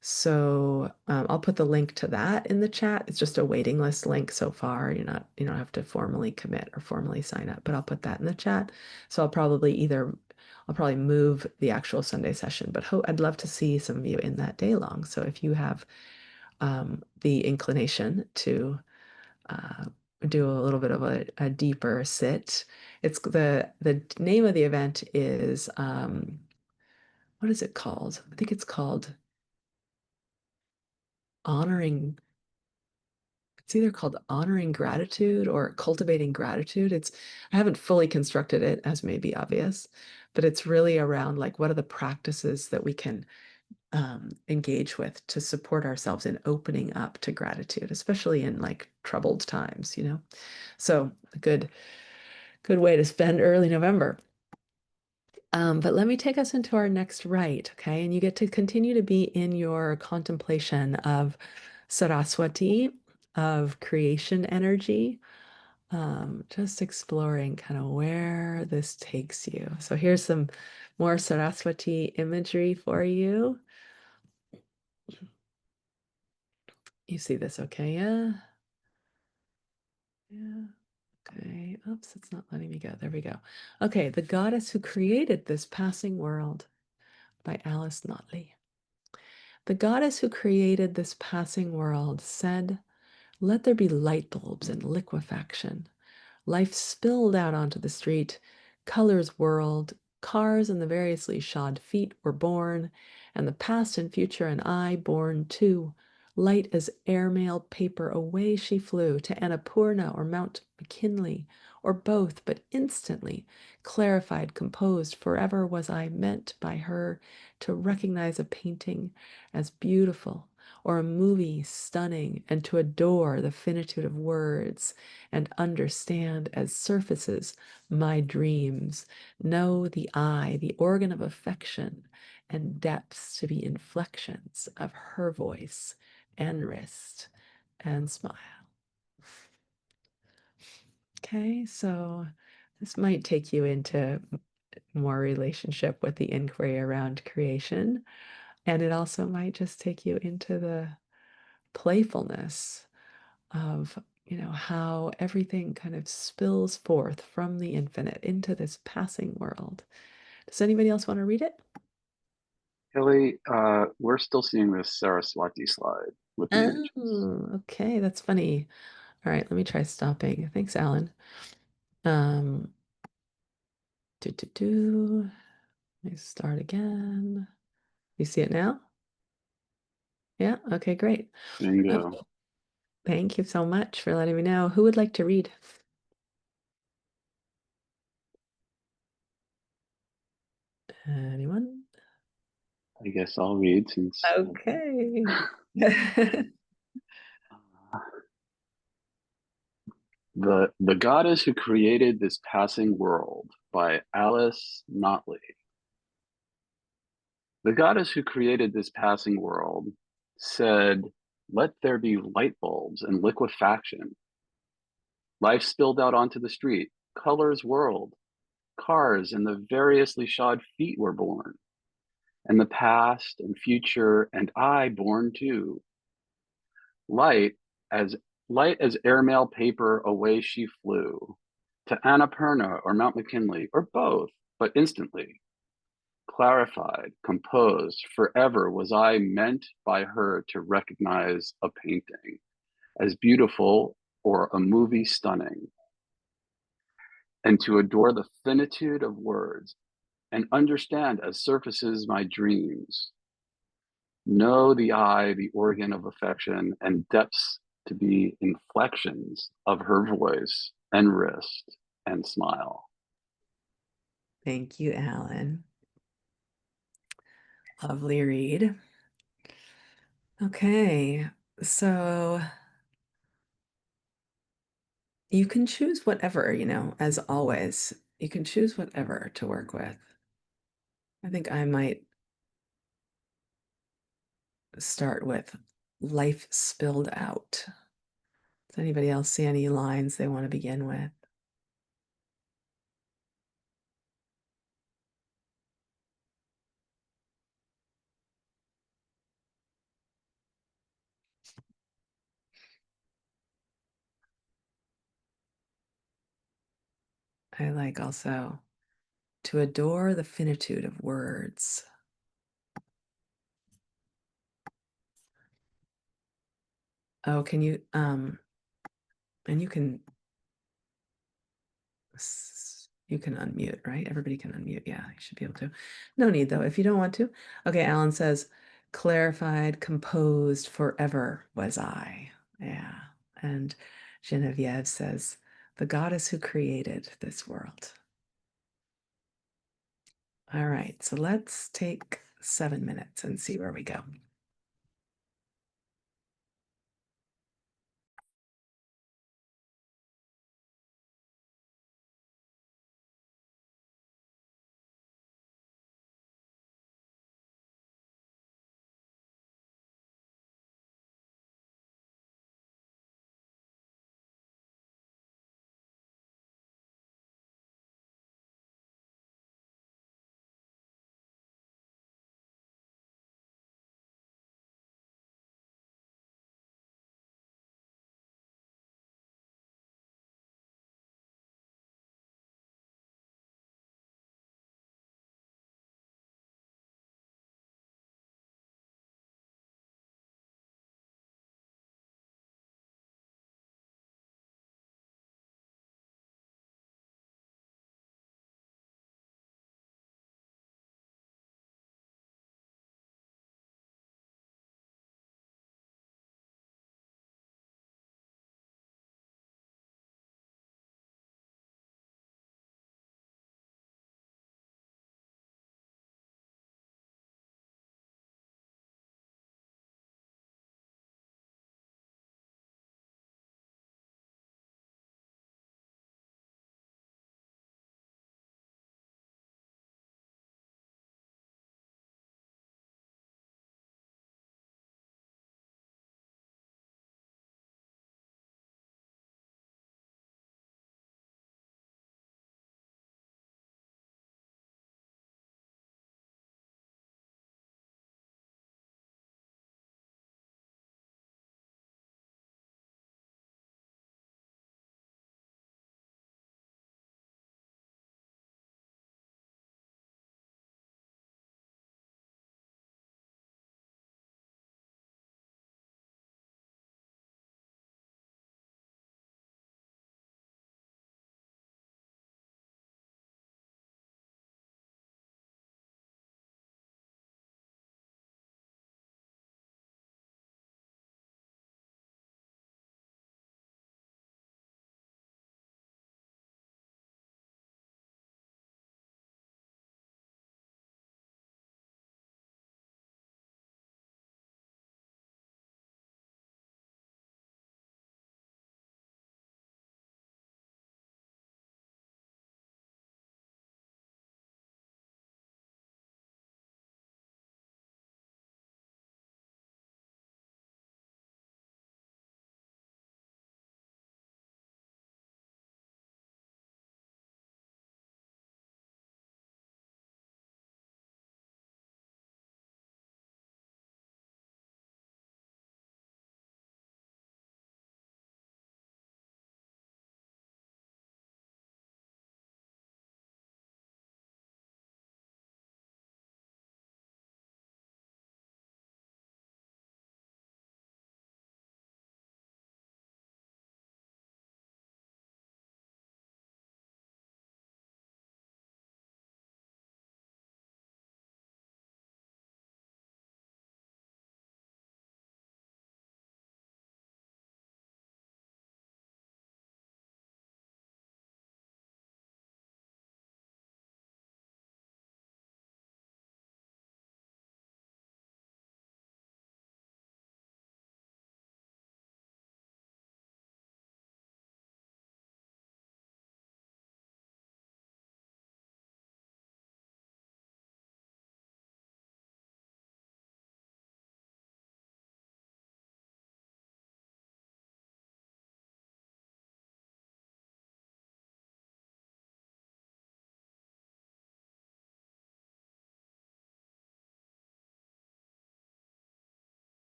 So I'll put the link to that in the chat. It's just a waiting list link so far. You don't have to formally commit or formally sign up, but I'll put that in the chat. So I'll probably move the actual Sunday session, but I'd love to see some of you in that day long. So if you have the inclination to uh, do a little bit of a deeper sit, it's the name of the event is what is it called? I think it's called honoring it's either called honoring gratitude or cultivating gratitude. I haven't fully constructed it, as may be obvious, but it's really around like what are the practices that we can engage with to support ourselves in opening up to gratitude, especially in like troubled times. So a good way to spend early November. But let me take us into our next rite, okay? And you get to continue to be in your contemplation of Saraswati, of creation energy, just exploring kind of where this takes you. So here's some more Saraswati imagery for you. You see this, okay? Yeah. Yeah. Okay. Oops, it's not letting me go. There we go. Okay, The Goddess Who Created This Passing World by Alice Notley. The goddess who created this passing world said, "Let there be light bulbs and liquefaction." Life spilled out onto the street. Colors whirled. Cars and the variously shod feet were born, and the past and future and I born too. Light as airmail paper, away she flew to Annapurna or Mount McKinley, or both, but instantly, clarified, composed, forever was I meant by her to recognize a painting as beautiful, or a movie stunning, and to adore the finitude of words, and understand as surfaces my dreams, know the eye, the organ of affection, and depths to be inflections of her voice and wrist and smile. Okay, so this might take you into more relationship with the inquiry around creation. And it also might just take you into the playfulness of, how everything kind of spills forth from the infinite into this passing world. Does anybody else want to read it? Kelly, we're still seeing this Saraswati slide with the images. Oh, okay, that's funny. All right, let me try stopping. Thanks, Alan. Um, do. Let me start again. You see it now? Yeah, okay, great. Bingo. Okay. Thank you so much for letting me know. Who would like to read? Anyone? I guess I'll read since Okay. the goddess who created this passing world by Alice Notley. The goddess who created this passing world said, "Let there be light bulbs and liquefaction." Life spilled out onto the street. Colors whirled. Cars and the variously shod feet were born. And the past and future and I born too. Light as light as airmail paper, away she flew to Annapurna or Mount McKinley or both, but instantly clarified, composed. Forever was I meant by her to recognize a painting as beautiful or a movie stunning, and to adore the finitude of words and understand as surfaces my dreams. Know the eye, the organ of affection, and depths to be inflections of her voice and wrist and smile. Thank you, Alan. Lovely read. Okay, so you can choose whatever, as always. You can choose whatever to work with. I think I might start with life spilled out. Does anybody else see any lines they want to begin with? I like also to adore the finitude of words. Oh, can you and you can unmute, right? Everybody can unmute. Yeah, you should be able to. No need though, if you don't want to. Okay, Alan says, clarified, composed, forever was I. Yeah. And Genevieve says, the goddess who created this world. All right, so let's take 7 minutes and see where we go.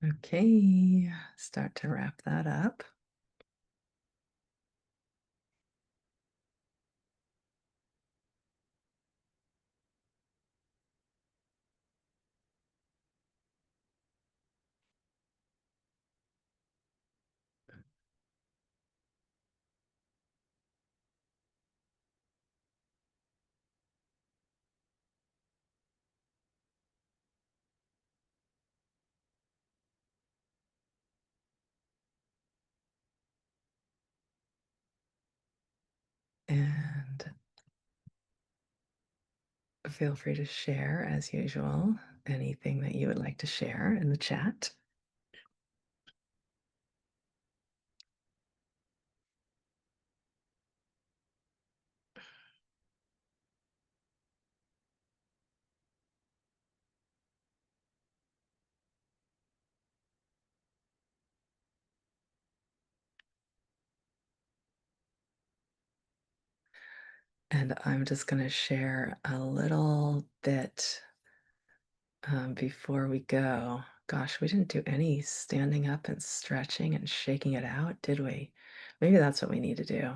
Okay, start to wrap that up. And feel free to share, as usual, anything that you would like to share in the chat. And I'm just going to share a little bit before we go. Gosh, we didn't do any standing up and stretching and shaking it out, did we? Maybe that's what we need to do.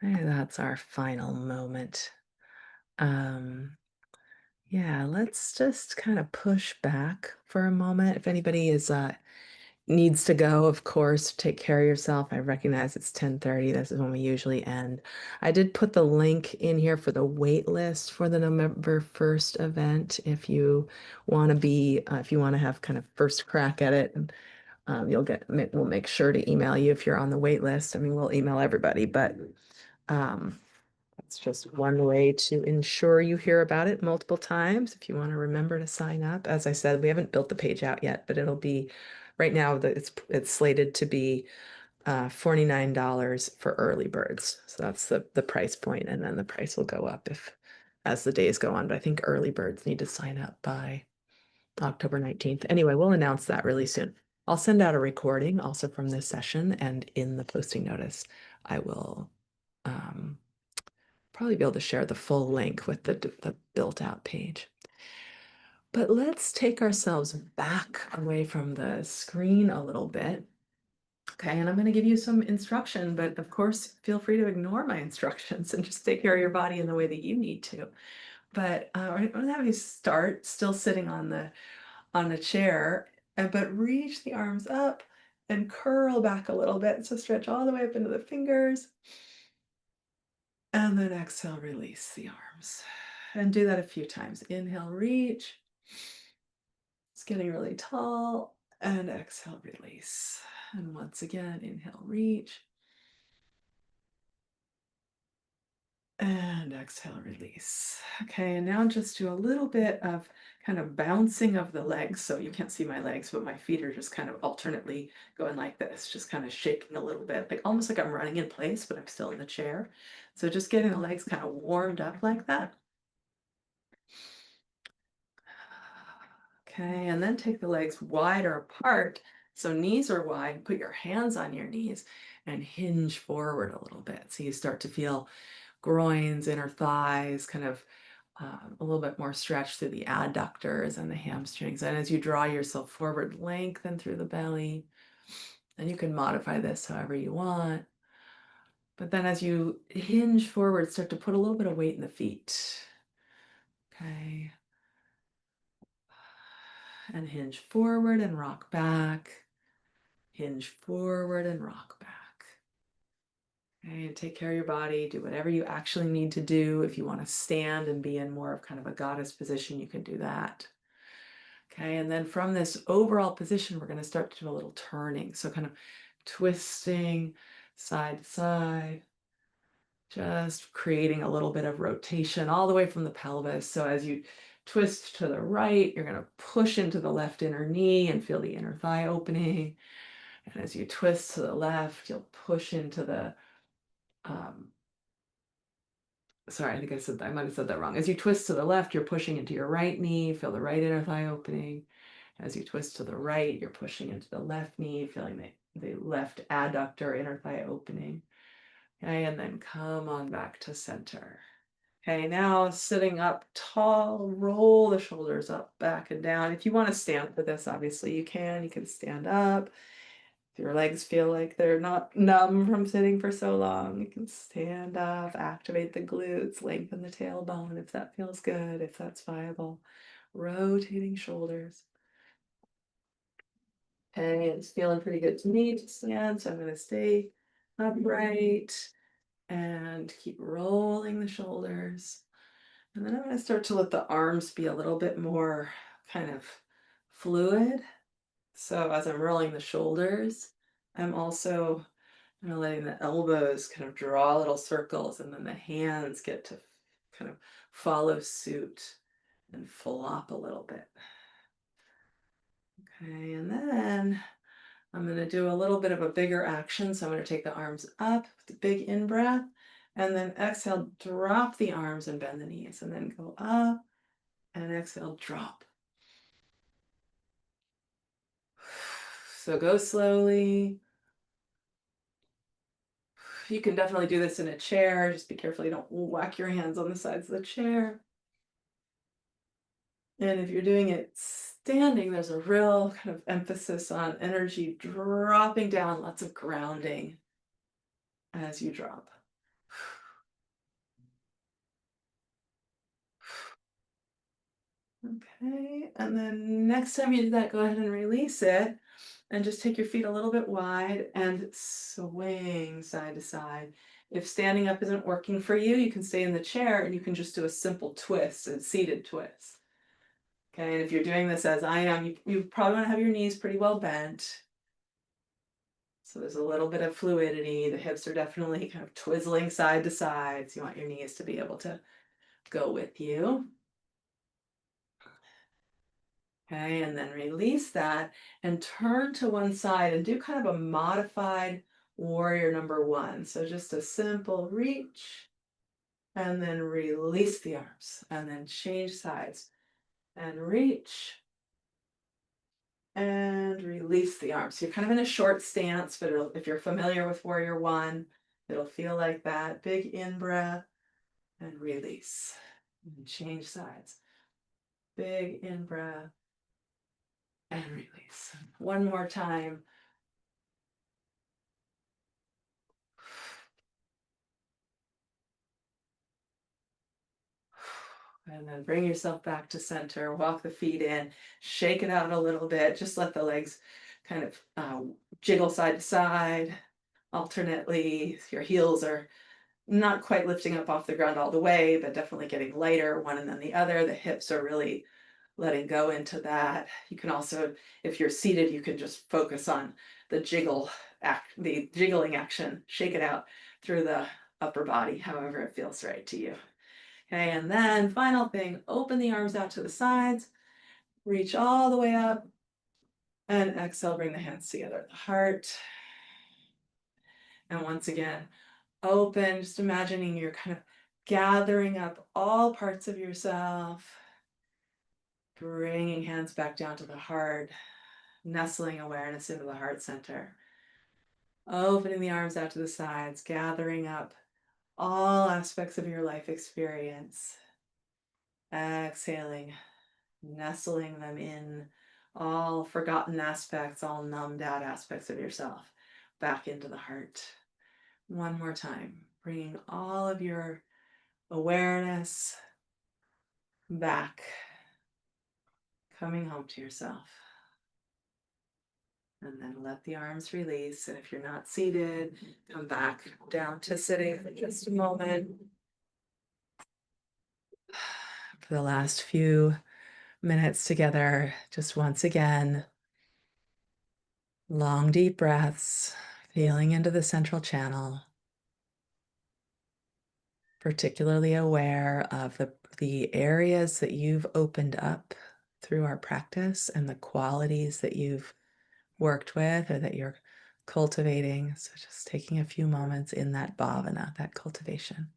Maybe that's our final moment. Yeah, let's just kind of push back for a moment. If anybody is needs to go, of course, take care of yourself. I recognize it's 10:30. This is when we usually end. I did put the link in here for the wait list for the November 1st event. If you want to be, if you want to have kind of first crack at it, we'll make sure to email you if you're on the wait list. I mean, we'll email everybody, but um, it's just one way to ensure you hear about it multiple times. If you want to remember to sign up, as I said, we haven't built the page out yet, but it'll be right now that it's slated to be $49 for early birds. So that's the price point, and then the price will go up if as the days go on. But I think early birds need to sign up by October 19th. Anyway, we'll announce that really soon. I'll send out a recording also from this session, and in the posting notice, I will probably be able to share the full link with the built out page. But let's take ourselves back away from the screen a little bit. Okay, and I'm going to give you some instruction, but of course, feel free to ignore my instructions and just take care of your body in the way that you need to. But I'm going to have you start still sitting on the chair, but reach the arms up and curl back a little bit. So stretch all the way up into the fingers. And then exhale, release the arms. And do that a few times. Inhale, reach. It's getting really tall. And exhale, release. And once again, inhale, reach. And exhale, release. Okay, and now just do a little bit of kind of bouncing of the legs. So you can't see my legs, but my feet are just kind of alternately going like this, just kind of shaking a little bit, like almost like I'm running in place, but I'm still in the chair. So just getting the legs kind of warmed up like that. Okay, and then take the legs wider apart. So knees are wide, put your hands on your knees and hinge forward a little bit. So you start to feel groins, inner thighs, kind of a little bit more stretch through the adductors and the hamstrings. And as you draw yourself forward, lengthen through the belly. And you can modify this however you want. But then as you hinge forward, start to put a little bit of weight in the feet. Okay. And hinge forward and rock back. Hinge forward and rock back. Okay, and take care of your body. Do whatever you actually need to do. If you want to stand and be in more of kind of a goddess position, you can do that. Okay, and then from this overall position, we're going to start to do a little turning. So kind of twisting side to side, just creating a little bit of rotation all the way from the pelvis. So as you twist to the right, you're going to push into the left inner knee and feel the inner thigh opening. And as you twist to the left, you'll push into the, sorry, I think I might have said that wrong. As you twist to the left, you're pushing into your right knee, feel the right inner thigh opening. As you twist to the right, you're pushing into the left knee, feeling the left adductor, inner thigh opening. Okay, and then come on back to center. Okay, now sitting up tall, roll the shoulders up, back and down. If you want to stand for this, obviously you can. You can stand up. If your legs feel like they're not numb from sitting for so long, you can stand up, activate the glutes, lengthen the tailbone if that feels good, if that's viable. Rotating shoulders. Okay, it's feeling pretty good to me to stand, so I'm going to stay upright and keep rolling the shoulders. And then I'm going to start to let the arms be a little bit more kind of fluid. So as I'm rolling the shoulders, I'm also letting the elbows kind of draw little circles, and then the hands get to kind of follow suit and flop a little bit. Okay, and then I'm going to do a little bit of a bigger action. So I'm going to take the arms up with a big in-breath, and then exhale, drop the arms and bend the knees, and then go up and exhale, drop. So go slowly. You can definitely do this in a chair. Just be careful you don't whack your hands on the sides of the chair. And if you're doing it standing, there's a real kind of emphasis on energy dropping down, lots of grounding as you drop. Okay, and then next time you do that, go ahead and release it and just take your feet a little bit wide and swing side to side. If standing up isn't working for you, you can stay in the chair and you can just do a simple twist, a seated twist. Okay, and if you're doing this as I am, you probably want to have your knees pretty well bent. So there's a little bit of fluidity. The hips are definitely kind of twizzling side to side. So you want your knees to be able to go with you. Okay, and then release that and turn to one side and do kind of a modified warrior number one. So just a simple reach and then release the arms and then change sides and reach and release the arms. So you're kind of in a short stance, but if you're familiar with warrior one, it'll feel like that. Big in-breath and release and change sides. Big in-breath and release. One more time. And then bring yourself back to center, walk the feet in, shake it out a little bit. Just let the legs kind of jiggle side to side alternately. Your heels are not quite lifting up off the ground all the way, but definitely getting lighter, one and then the other. The hips are really letting go into that. You can also, if you're seated, you can just focus on the the jiggling action, shake it out through the upper body, however it feels right to you. Okay, and then final thing, open the arms out to the sides, reach all the way up, and exhale, bring the hands together at the heart. And once again, open, just imagining you're kind of gathering up all parts of yourself, bringing hands back down to the heart, nestling awareness into the heart center. Opening the arms out to the sides, gathering up all aspects of your life experience. Exhaling, nestling them in, all forgotten aspects, all numbed out aspects of yourself back into the heart. One more time, bringing all of your awareness back, coming home to yourself. And then let the arms release. And if you're not seated, come back down to sitting for just a moment. For the last few minutes together, just once again, long, deep breaths, feeling into the central channel, particularly aware of the areas that you've opened up through our practice and the qualities that you've worked with or that you're cultivating. So just taking a few moments in that bhavana, that cultivation.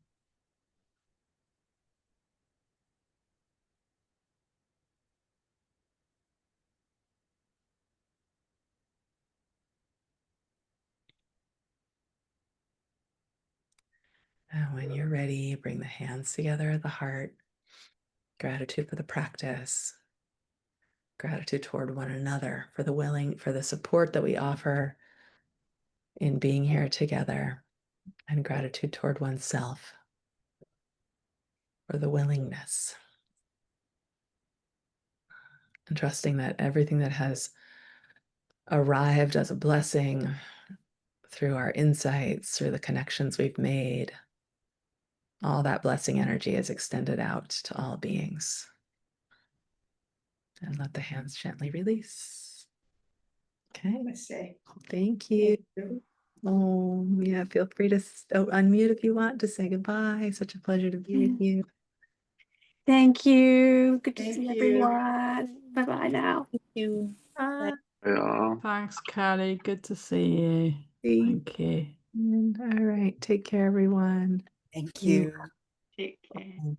And And when you're ready, bring the hands together at the heart. Gratitude for the practice. Gratitude toward one another for the support that we offer in being here together, and gratitude toward oneself for the willingness. And trusting that everything that has arrived as a blessing through our insights, through the connections we've made, all that blessing energy is extended out to all beings. And let the hands gently release. Okay. Thank you. Oh, yeah. Feel free to unmute if you want to say goodbye. Such a pleasure to be with you. Thank you. Good to Thank see you. everyone. Bye-bye now. Thank you. Bye. Yeah. Thanks, Kelly. Good to see you. Thank you. All right. Take care, everyone. Thank You- you. Take care.